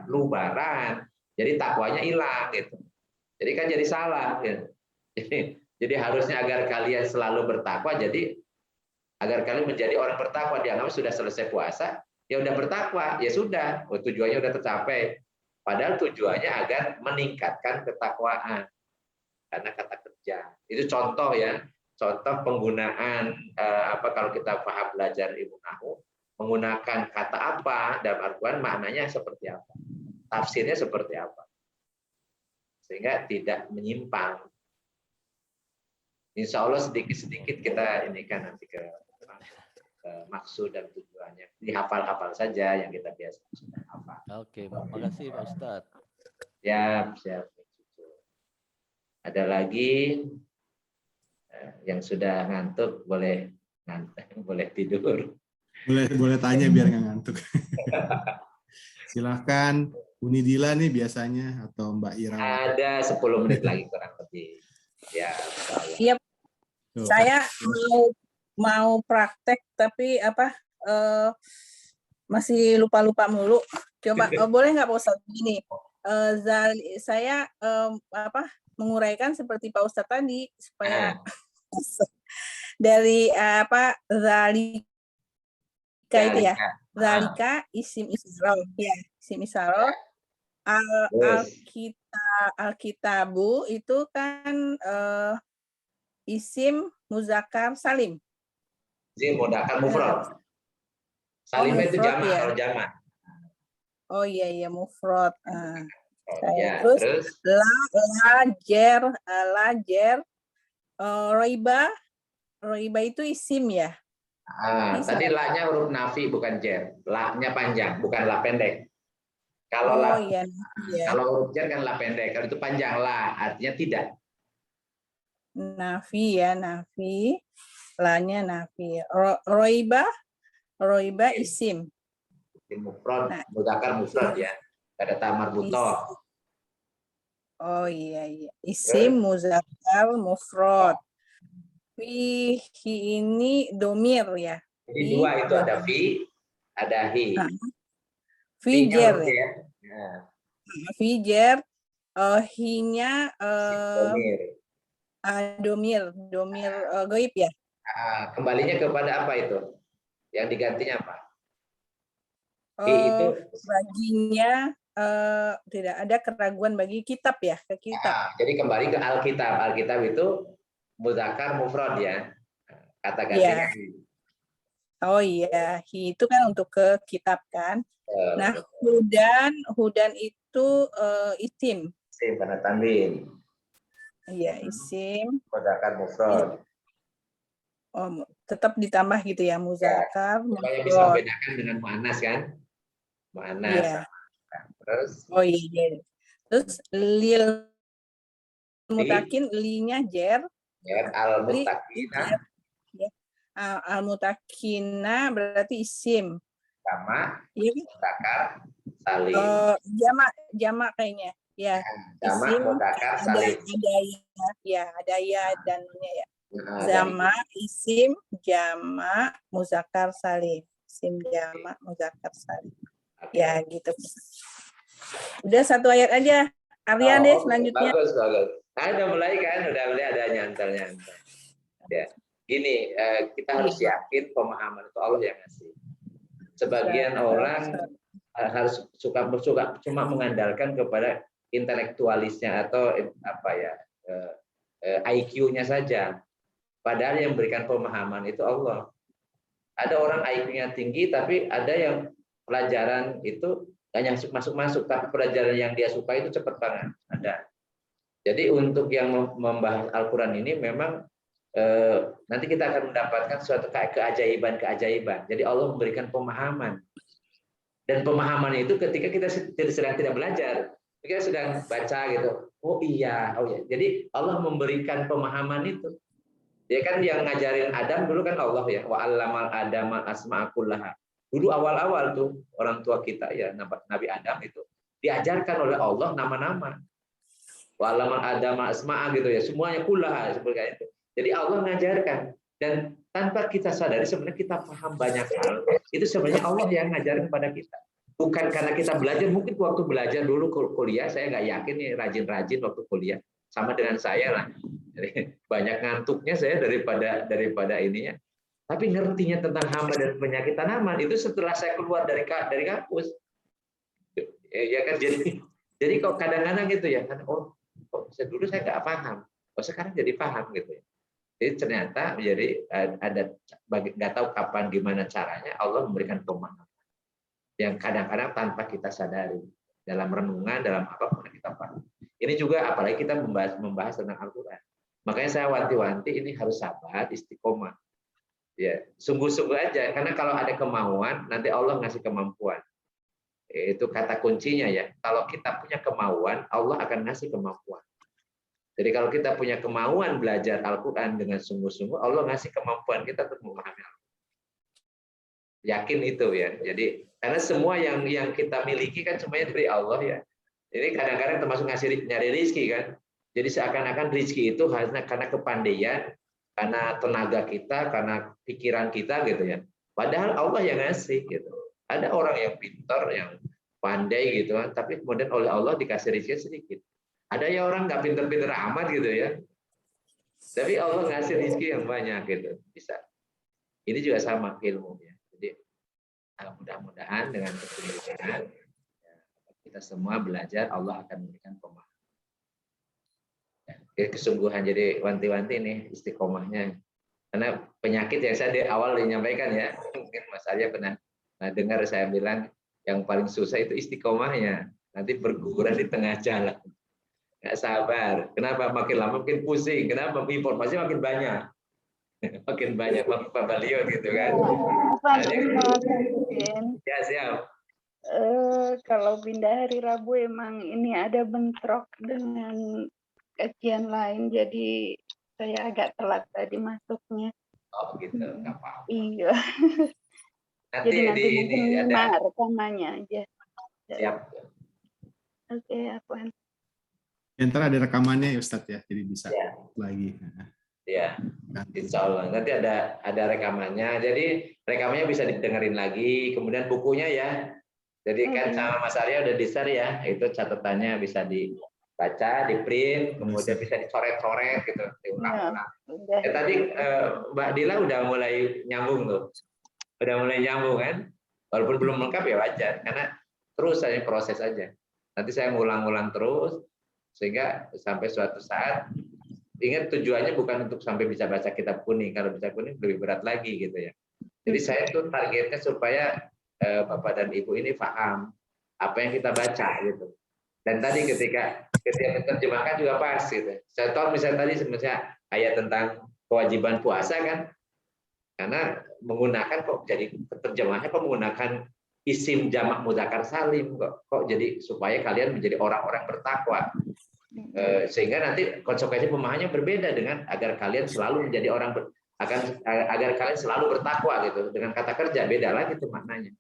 lubaran. Jadi takwanya hilang gitu. Jadi kan jadi salah gitu. Jadi harusnya agar kalian selalu bertakwa, jadi agar kalian menjadi orang bertakwa, dianggap sudah selesai puasa, ya udah bertakwa, ya sudah, tujuannya udah tercapai. Padahal tujuannya agar meningkatkan ketakwaan. Karena kata kerja. Itu contoh ya, contoh penggunaan kalau kita paham belajar ilmu nahwu, menggunakan kata apa dalam Al-Qur'an maknanya seperti apa. Tafsirnya seperti apa. Sehingga tidak menyimpang. Insya Allah sedikit-sedikit kita ini kan nanti ke maksud dan tujuannya. Dihafal-hafal saja yang kita biasa sudah hafal.
Oke, makasih Pak Ustadz.
Siap. Ada lagi yang sudah ngantuk boleh tidur.
Boleh tanya biar nggak ngantuk. Silahkan Bu Nidila nih biasanya atau Mbak Ira.
Ada 10 menit lagi kurang lebih. Ya.
Iya. Saya mau praktek tapi masih lupa mulu. Coba boleh nggak Pak Ustadz gini? Saya menguraikan seperti Pak Ustadz tadi supaya dari zalika itu ya. Zalika isim isrol ya, isim isrol. Alkitabu itu kan isim muzakkar salim.
Isim muzakkar mufrad. Salimnya itu jamak, kalau jamak.
Oh iya mufrad.
Ya,
terus lajer roiba itu isim ya.
Tadi la-nya huruf nafi bukan jer. La-nya panjang, bukan la pendek. Kalau kalau huruf jer kan la pendek, kalau itu panjang la, artinya tidak.
Nafi ya, nafi. La-nya nafi. Roiba isim.
Mufrad, mudzakkar mufrad ya. Ada tamar butoh.
Oh iya. Isim muzakkar mufrad. Fihi ini domir ya.
Jadi dua itu ada fi, ada hi.
Fijer ya. Fijer, hi-nya domir goib ya.
Kembalinya kepada apa itu? Yang digantinya apa?
Itu baginya tidak ada keraguan bagi kitab ya, ke kitab.
Jadi kembali ke Alkitab. Alkitab itu muzakkar mufrad ya. Kata gantinya.
Oh iya, hi itu kan untuk ke kitab kan. Nah, hudan itu isim.
Isim karena tanwin.
Iya, isim.
Muzakkar mufrad.
Oh, tetap ditambah gitu ya, muzakkar.
Supaya bisa bedakan dengan muannas kan? Mana
Iya.
sama. Terus
Oh iya. Terus lil mutakin, linya jer,
al
li
muttaqina
jer, ya. Al mutakina berarti isim.
sama
Iya kan?
mudzakkar salim.
Jamak kayaknya. Ya,
Jamak
isim
mudzakkar
ada
salim.
ada ya dan ya.
Nah,
Jamak, isim, jamak, muzakkar salim. Isim, jamak, muzakkar salim. Ya, gitu. Udah satu ayat aja. Arya deh selanjutnya.
Bagus. Udah mulai kan, udah mulai ada nyantar-nyantar. Ya, gini, kita harus yakin pemahaman itu Allah yang ngasih. Sebagian orang harus suka cuma mengandalkan kepada intelektualisnya atau apa ya, IQ-nya saja. Padahal yang memberikan pemahaman itu Allah. Ada orang IQ-nya tinggi, tapi ada yang pelajaran itu hanya masuk, tapi pelajaran yang dia suka itu cepat banget. Ada. Jadi untuk yang membahas Al-Quran ini memang nanti kita akan mendapatkan suatu keajaiban. Jadi Allah memberikan pemahaman. Dan pemahaman itu ketika kita sedang tidak belajar, kita sedang baca gitu. Oh iya. Jadi Allah memberikan pemahaman itu. Ya kan yang ngajarin Adam dulu kan Allah ya. Wa 'allamal Adama asma'a kullaha. Dulu awal-awal tuh orang tua kita ya Nabi Adam itu diajarkan oleh Allah nama-nama. Wa 'allamal Adama asma'a gitu ya. Semuanya kullaha seperti itu. Jadi Allah ngajarkan dan tanpa kita sadari sebenarnya kita paham banyak hal. Itu sebenarnya Allah yang ngajarin kepada kita. Bukan karena kita belajar, mungkin waktu belajar dulu kuliah saya nggak yakin nih rajin-rajin waktu kuliah sama dengan saya lah. Jadi banyak ngantuknya saya daripada ininya. Tapi ngertinya tentang hama dan penyakit tanaman itu setelah saya keluar dari kampus. Ya kan jadi kok kadang-kadang gitu ya kan dulu saya nggak paham. Sekarang jadi paham gitu ya. Jadi ternyata menjadi ada nggak tahu kapan gimana caranya Allah memberikan pemahaman yang kadang-kadang tanpa kita sadari dalam renungan dalam apapun kita paham. Ini juga apalagi kita membahas tentang Al-Quran. Makanya saya wanti-wanti ini harus sabar, istiqomah. Ya, sungguh-sungguh aja. Karena kalau ada kemauan, nanti Allah ngasih kemampuan. Itu kata kuncinya ya. Kalau kita punya kemauan, Allah akan ngasih kemampuan. Jadi kalau kita punya kemauan belajar Al-Quran dengan sungguh-sungguh, Allah ngasih kemampuan kita untuk memahami Al-Quran. Yakin itu ya. Jadi karena semua yang kita miliki kan semuanya dari Allah ya. Jadi kadang-kadang termasuk nyari rezeki kan. Jadi seakan-akan rezeki itu hanya karena kepandaian, karena tenaga kita, karena pikiran kita gitu ya. Padahal Allah yang ngasih gitu. Ada orang yang pintar, yang pandai gitu kan, tapi kemudian oleh Allah dikasih rezeki sedikit. Ada ya orang nggak pintar-pintar amat gitu ya. Tapi Allah ngasih rezeki yang banyak gitu. Bisa. Ini juga sama ilmu ya. Jadi mudah-mudahan dengan kesungguhan kita semua belajar, Allah akan memberikan pemahaman. Kesungguhan, jadi wanti-wanti nih istiqomahnya. Karena penyakit yang saya di awal menyampaikan ya, mungkin Mas Arya pernah dengar saya bilang yang paling susah itu istiqomahnya. Nanti berguguran di tengah jalan. Nggak sabar. Kenapa? Makin lama makin pusing. Kenapa? Informasi makin banyak. Makin banyak, makin pabalion gitu kan. Ya, siap.
Kalau pindah hari Rabu emang ini ada bentrok dengan kajian lain, jadi saya agak telat tadi masuknya.
Oh gitu, nggak apa-apa.
Iya. Jadi nanti mungkin ada rekamannya aja.
Siap.
Oke, Afwan.
Ntar ada rekamannya ya Ustadz ya, jadi bisa lagi.
Ya, insya Allah. Nanti ada rekamannya. Jadi rekamannya bisa didengerin lagi. Kemudian bukunya ya. Jadi kan sama Mas Arya udah di-share ya. Itu catatannya bisa dibaca, di-print, kemudian bisa dicoret-coret gitu, diulang-ulang. Tadi Mbak Dila udah mulai nyambung tuh. Udah mulai nyambung kan? Walaupun belum lengkap ya wajar. Karena terus saya proses aja. Nanti saya ngulang-ulang terus sehingga sampai suatu saat. Ingat tujuannya bukan untuk sampai bisa baca kitab kuning. Kalau baca kuning lebih berat lagi gitu ya. Jadi saya tuh targetnya supaya Bapak dan Ibu ini paham apa yang kita baca gitu. Dan tadi ketika menerjemahkan juga pas gitu. Saya tahu misalnya tadi ayat tentang kewajiban puasa kan. Karena menggunakan kok jadi terjemahnya kok menggunakan isim jamak mudzakkar salim kok jadi supaya kalian menjadi orang-orang bertakwa. Sehingga nanti konsekuensi pemahamannya berbeda dengan agar kalian selalu menjadi orang agar kalian selalu bertakwa gitu. Dengan kata kerja beda lagi itu maknanya.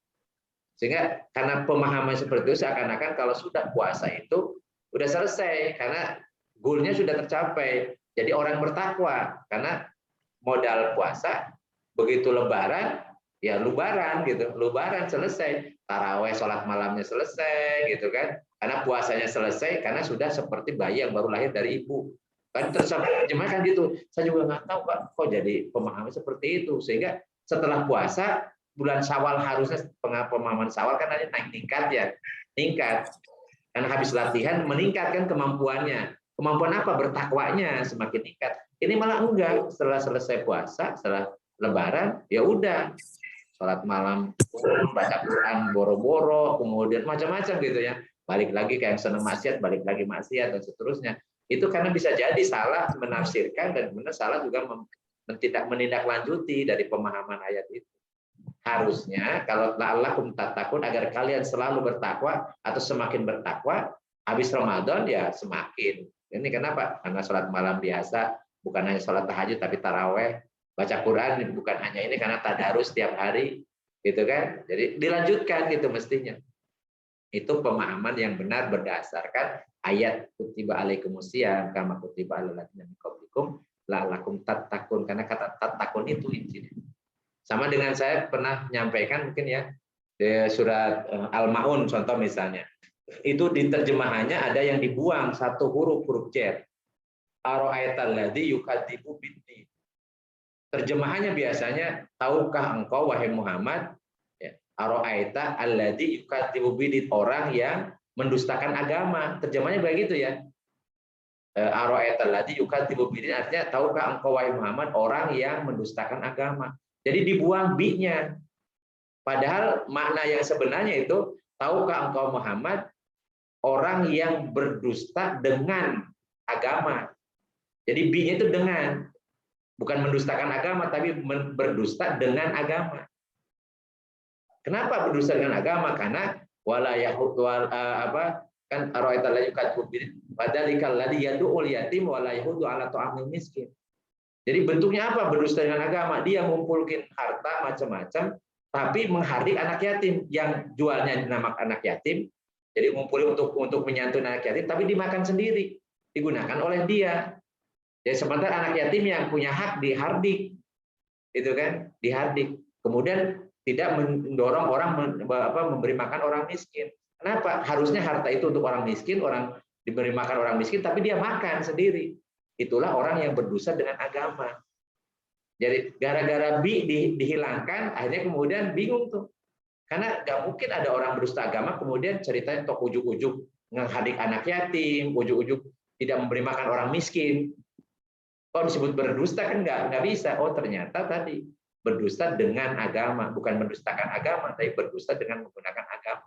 Sehingga karena pemahaman seperti itu seakan-akan kalau sudah puasa itu udah selesai karena goalnya sudah tercapai. Jadi orang bertakwa karena modal puasa begitu lebaran ya lubaran gitu, lubaran selesai, taraweh sholat malamnya selesai gitu kan, karena puasanya selesai karena sudah seperti bayi yang baru lahir dari ibu kan, terjemahkan gitu. Saya juga nggak tahu Pak kok jadi pemahaman seperti itu, sehingga setelah puasa bulan Syawal harusnya pemahaman Syawal kan ada naik tingkat ya, tingkat karena habis latihan meningkatkan kemampuannya. Kemampuan apa? Bertakwanya semakin tingkat. Ini malah enggak, setelah selesai puasa, setelah lebaran ya udah sholat malam, baca Quran boro-boro, kemudian macam-macam gitu ya. Balik lagi kayak yang senang maksiat, balik lagi maksiat dan seterusnya. Itu karena bisa jadi salah menafsirkan dan benar salah juga tidak menindaklanjuti dari pemahaman ayat itu. Harusnya kalau la'allakum tattaqun agar kalian selalu bertakwa atau semakin bertakwa, habis Ramadan ya semakin. Ini kenapa? Karena sholat malam biasa, bukan hanya sholat tahajud tapi taraweh. Baca Quran bukan hanya ini karena tadarus setiap hari, gitu kan? Jadi dilanjutkan gitu mestinya. Itu pemahaman yang benar berdasarkan ayat kutiba alaikumusiyam kama kutiba alal ladzina min qablikum la'allakum tattaqun, karena kata tattaqun itu intinya. Sama dengan saya pernah menyampaikan mungkin ya di surat Al-Maun contoh misalnya. Itu di terjemahannya ada yang dibuang satu huruf jar. Ara'aital ladzi yukadzibu bid-din. Terjemahannya biasanya, tahukah engkau wahai Muhammad, Ara'aita alladzi yukadzibu bid-din, orang yang mendustakan agama. Terjemahnya begitu ya. Ara'aita alladzi yukadzibu bid-din artinya tahukah engkau wahai Muhammad orang yang mendustakan agama. Jadi dibuang bi-nya. Padahal makna yang sebenarnya itu tahukah engkau Muhammad orang yang berdusta dengan agama. Jadi bi-nya itu dengan, bukan mendustakan agama, tapi berdusta dengan agama. Kenapa berdusta dengan agama? Karena wala yahud kan ara'aital ladzi yukadzibu bid-din fadzalikal ladzi yad'ul yatim wala yahudu ala ta'amil miskin. Jadi bentuknya apa berdusta dengan agama? Dia ngumpulkin harta macam-macam, tapi menghardik anak yatim yang jualnya dinamakan anak yatim. Jadi ngumpulin untuk menyantuni anak yatim, tapi dimakan sendiri, digunakan oleh dia. Jadi sementara anak yatim yang punya hak dihardik, itu kan, dihardik. Kemudian tidak mendorong orang memberi makan orang miskin. Kenapa? Harusnya harta itu untuk orang miskin, orang diberi makan orang miskin, tapi dia makan sendiri. Itulah orang yang berdosa dengan agama. Jadi gara-gara dihilangkan, akhirnya kemudian bingung tuh. Karena nggak mungkin ada orang berdusta agama kemudian ceritanya tok ujuk-ujuk menghardik anak yatim, ujuk-ujuk tidak memberi makan orang miskin. Kalau disebut berdusta kan nggak bisa. Oh ternyata tadi berdusta dengan agama, bukan mendustakan agama, tapi berdusta dengan menggunakan agama.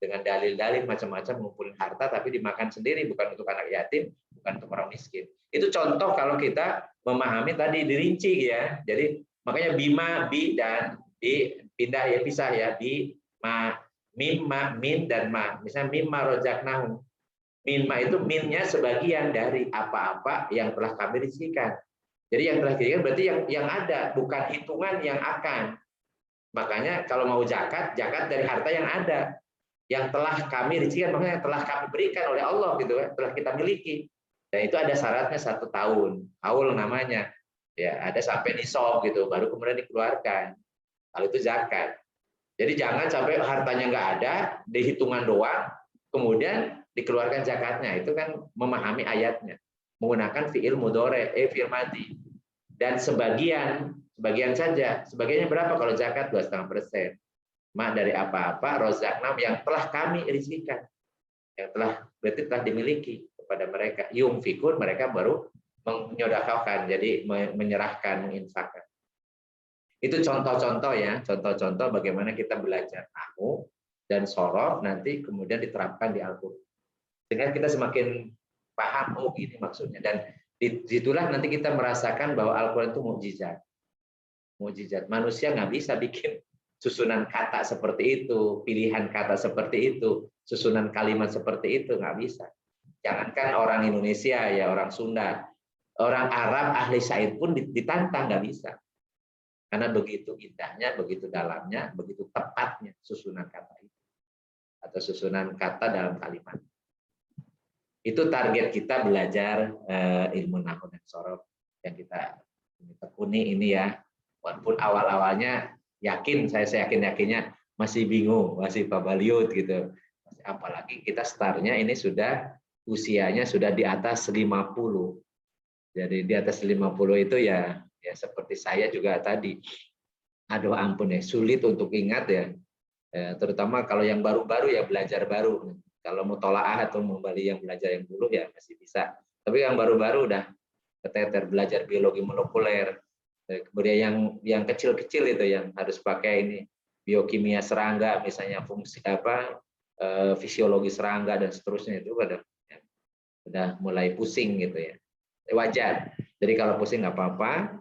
Dengan dalil-dalil macam-macam mengumpulkan harta tapi dimakan sendiri, bukan untuk anak yatim, bukan untuk orang miskin. Itu contoh kalau kita memahami tadi dirinci ya. Jadi makanya bima, bi dan bi pindah ya, pisah ya, bi ma, mim, ma, min dan ma. Misalnya mimma rozaqnahum. Minma itu minnya sebagian dari apa-apa yang telah kami rizkikan. Jadi yang telah diberikan berarti yang ada, bukan hitungan yang akan. Makanya kalau mau zakat dari harta yang ada, yang telah kami rizkikan, makanya yang telah kami berikan oleh Allah gitu kan, telah kita miliki. Dan itu ada syaratnya 1 tahun, haul namanya. Ya, ada sampai nisab gitu, baru kemudian dikeluarkan. Kalau itu zakat. Jadi jangan sampai hartanya nggak ada, dihitungan doang, kemudian dikeluarkan zakatnya. Itu kan memahami ayatnya. Menggunakan fi'il mudhari, fi'il madhi. Dan sebagian saja. Sebagiannya berapa kalau zakat? 2,5%. Mak dari apa-apa, rozaknam yang telah kami rizkikan. Yang berarti telah dimiliki kepada mereka. Yumfikun, mereka baru menyodakaukan, jadi menyerahkan, menginfakkan. Itu contoh-contoh ya, contoh-contoh bagaimana kita belajar nahwu dan sorof nanti kemudian diterapkan di Al-Quran. Sehingga kita semakin paham, oh ini maksudnya. Dan disitulah nanti kita merasakan bahwa Al-Quran itu mukjizat. Mukjizat. Manusia nggak bisa bikin susunan kata seperti itu, pilihan kata seperti itu, susunan kalimat seperti itu, nggak bisa. Jangankan orang Indonesia, ya orang Sunda, orang Arab ahli syair pun ditantang, nggak bisa. Karena begitu indahnya, begitu dalamnya, begitu tepatnya susunan kata itu. Atau susunan kata dalam kalimat. Itu target kita belajar ilmu nahwu dan sorof yang kita tekuni ini ya. Walaupun awal-awalnya saya yakinnya masih bingung, masih babaliut gitu. Apalagi kita startnya ini sudah usianya sudah di atas 50. Jadi di atas 50 itu ya seperti saya juga tadi. Aduh ampun ya, sulit untuk ingat ya. Terutama kalau yang baru-baru ya belajar baru. Kalau mutolaah atau kembali yang belajar yang dulu ya masih bisa. Tapi yang baru-baru udah keteter belajar biologi molekuler. Kemudian yang kecil-kecil itu yang harus pakai ini biokimia serangga, misalnya fungsi fisiologi serangga dan seterusnya itu udah mulai pusing gitu ya. Wajar. Jadi kalau pusing nggak apa-apa,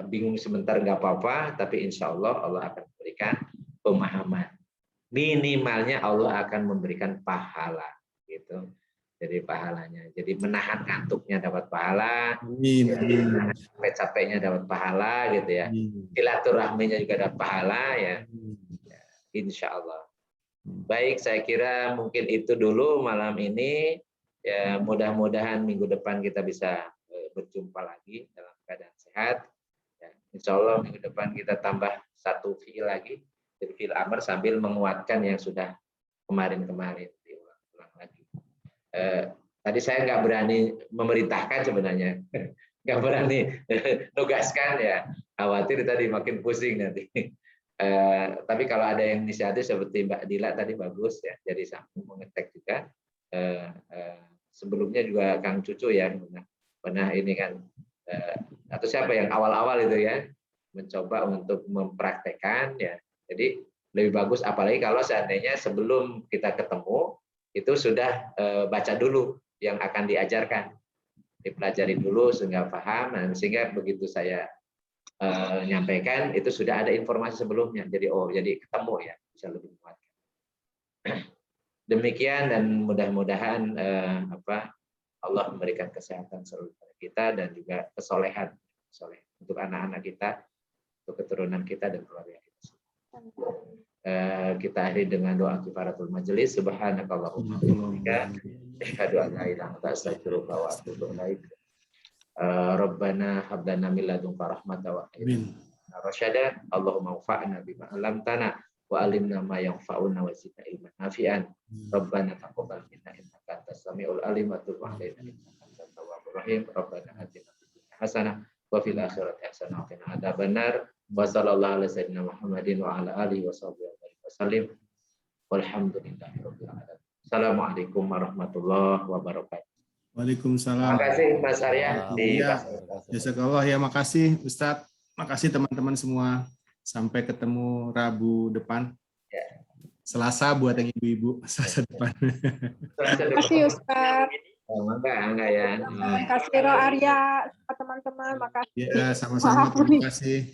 bingung sebentar nggak apa-apa, tapi insya Allah Allah akan memberikan pemahaman. Minimalnya Allah akan memberikan pahala gitu. Jadi pahalanya. Jadi menahan kantuknya dapat pahala, capek-capeknya dapat pahala gitu ya. Silaturahminya juga dapat pahala ya. Insya Allah. Baik, saya kira mungkin itu dulu malam ini. Ya, mudah-mudahan minggu depan kita bisa berjumpa lagi dalam keadaan sehat. Ya, insya Allah minggu depan kita tambah satu fi'il lagi. Jadi fi'il amr sambil menguatkan yang sudah kemarin-kemarin. Diulang lagi. Tadi saya nggak berani memerintahkan sebenarnya, nggak berani nugaskan ya, khawatir tadi makin pusing nanti. Tapi kalau ada yang inisiatif seperti Mbak Dila tadi bagus ya, jadi sambil mengetek juga. Sebelumnya juga Kang Cucu ya, pernah ini kan, atau siapa yang awal-awal itu ya, mencoba untuk mempraktekkan ya. Jadi lebih bagus, apalagi kalau seandainya sebelum kita ketemu itu sudah baca dulu yang akan diajarkan, dipelajari dulu sehingga paham, dan sehingga begitu saya nyampaikan itu sudah ada informasi sebelumnya, jadi jadi ketemu ya, bisa lebih menguatkan. Demikian, dan mudah-mudahan Allah memberikan kesehatan seluruh kita dan juga kesolehan untuk anak-anak kita, untuk keturunan kita dan keluarga kita. Kita akhiri dengan doa kifaratul majelis. Subhanakallahumma wa bihamdika asyhadu an la ilaha illa anta astaghfiruka wa atubu ilaik. Rabbana hab lana min ladunka rahmatan wa inna rasyada. Allahumma anfa'na bima 'allamtana wa 'allimna ma yanfa'una wa zidna ilman nafi'an. Rabbana taqabbal minna innaka antas samiul alim wa tub 'alaina innaka antat tawwabur rahim. Rabbana atina fid dunya hasanah wa fil akhirati hasanah wa qina adzabannar. Wa sallallahu ala sayyidina Muhammadin wa ala alihi wa sahbihi wasallim. Walhamdulillahirabbil alamin. Assalamualaikum warahmatullahi wabarakatuh.
Waalaikumsalam.
Terima kasih Mas Arya.
Jazakallah ya, makasih Ustadz. Makasih teman-teman semua. Sampai ketemu Rabu depan.
Ya.
Selasa buat yang ibu-ibu, Selasa depan.
Terima kasih Ustadz.
Enggak ya.
Terima kasih Ro Arya, teman-teman. Makasih.
Ya, sama-sama. Terima kasih.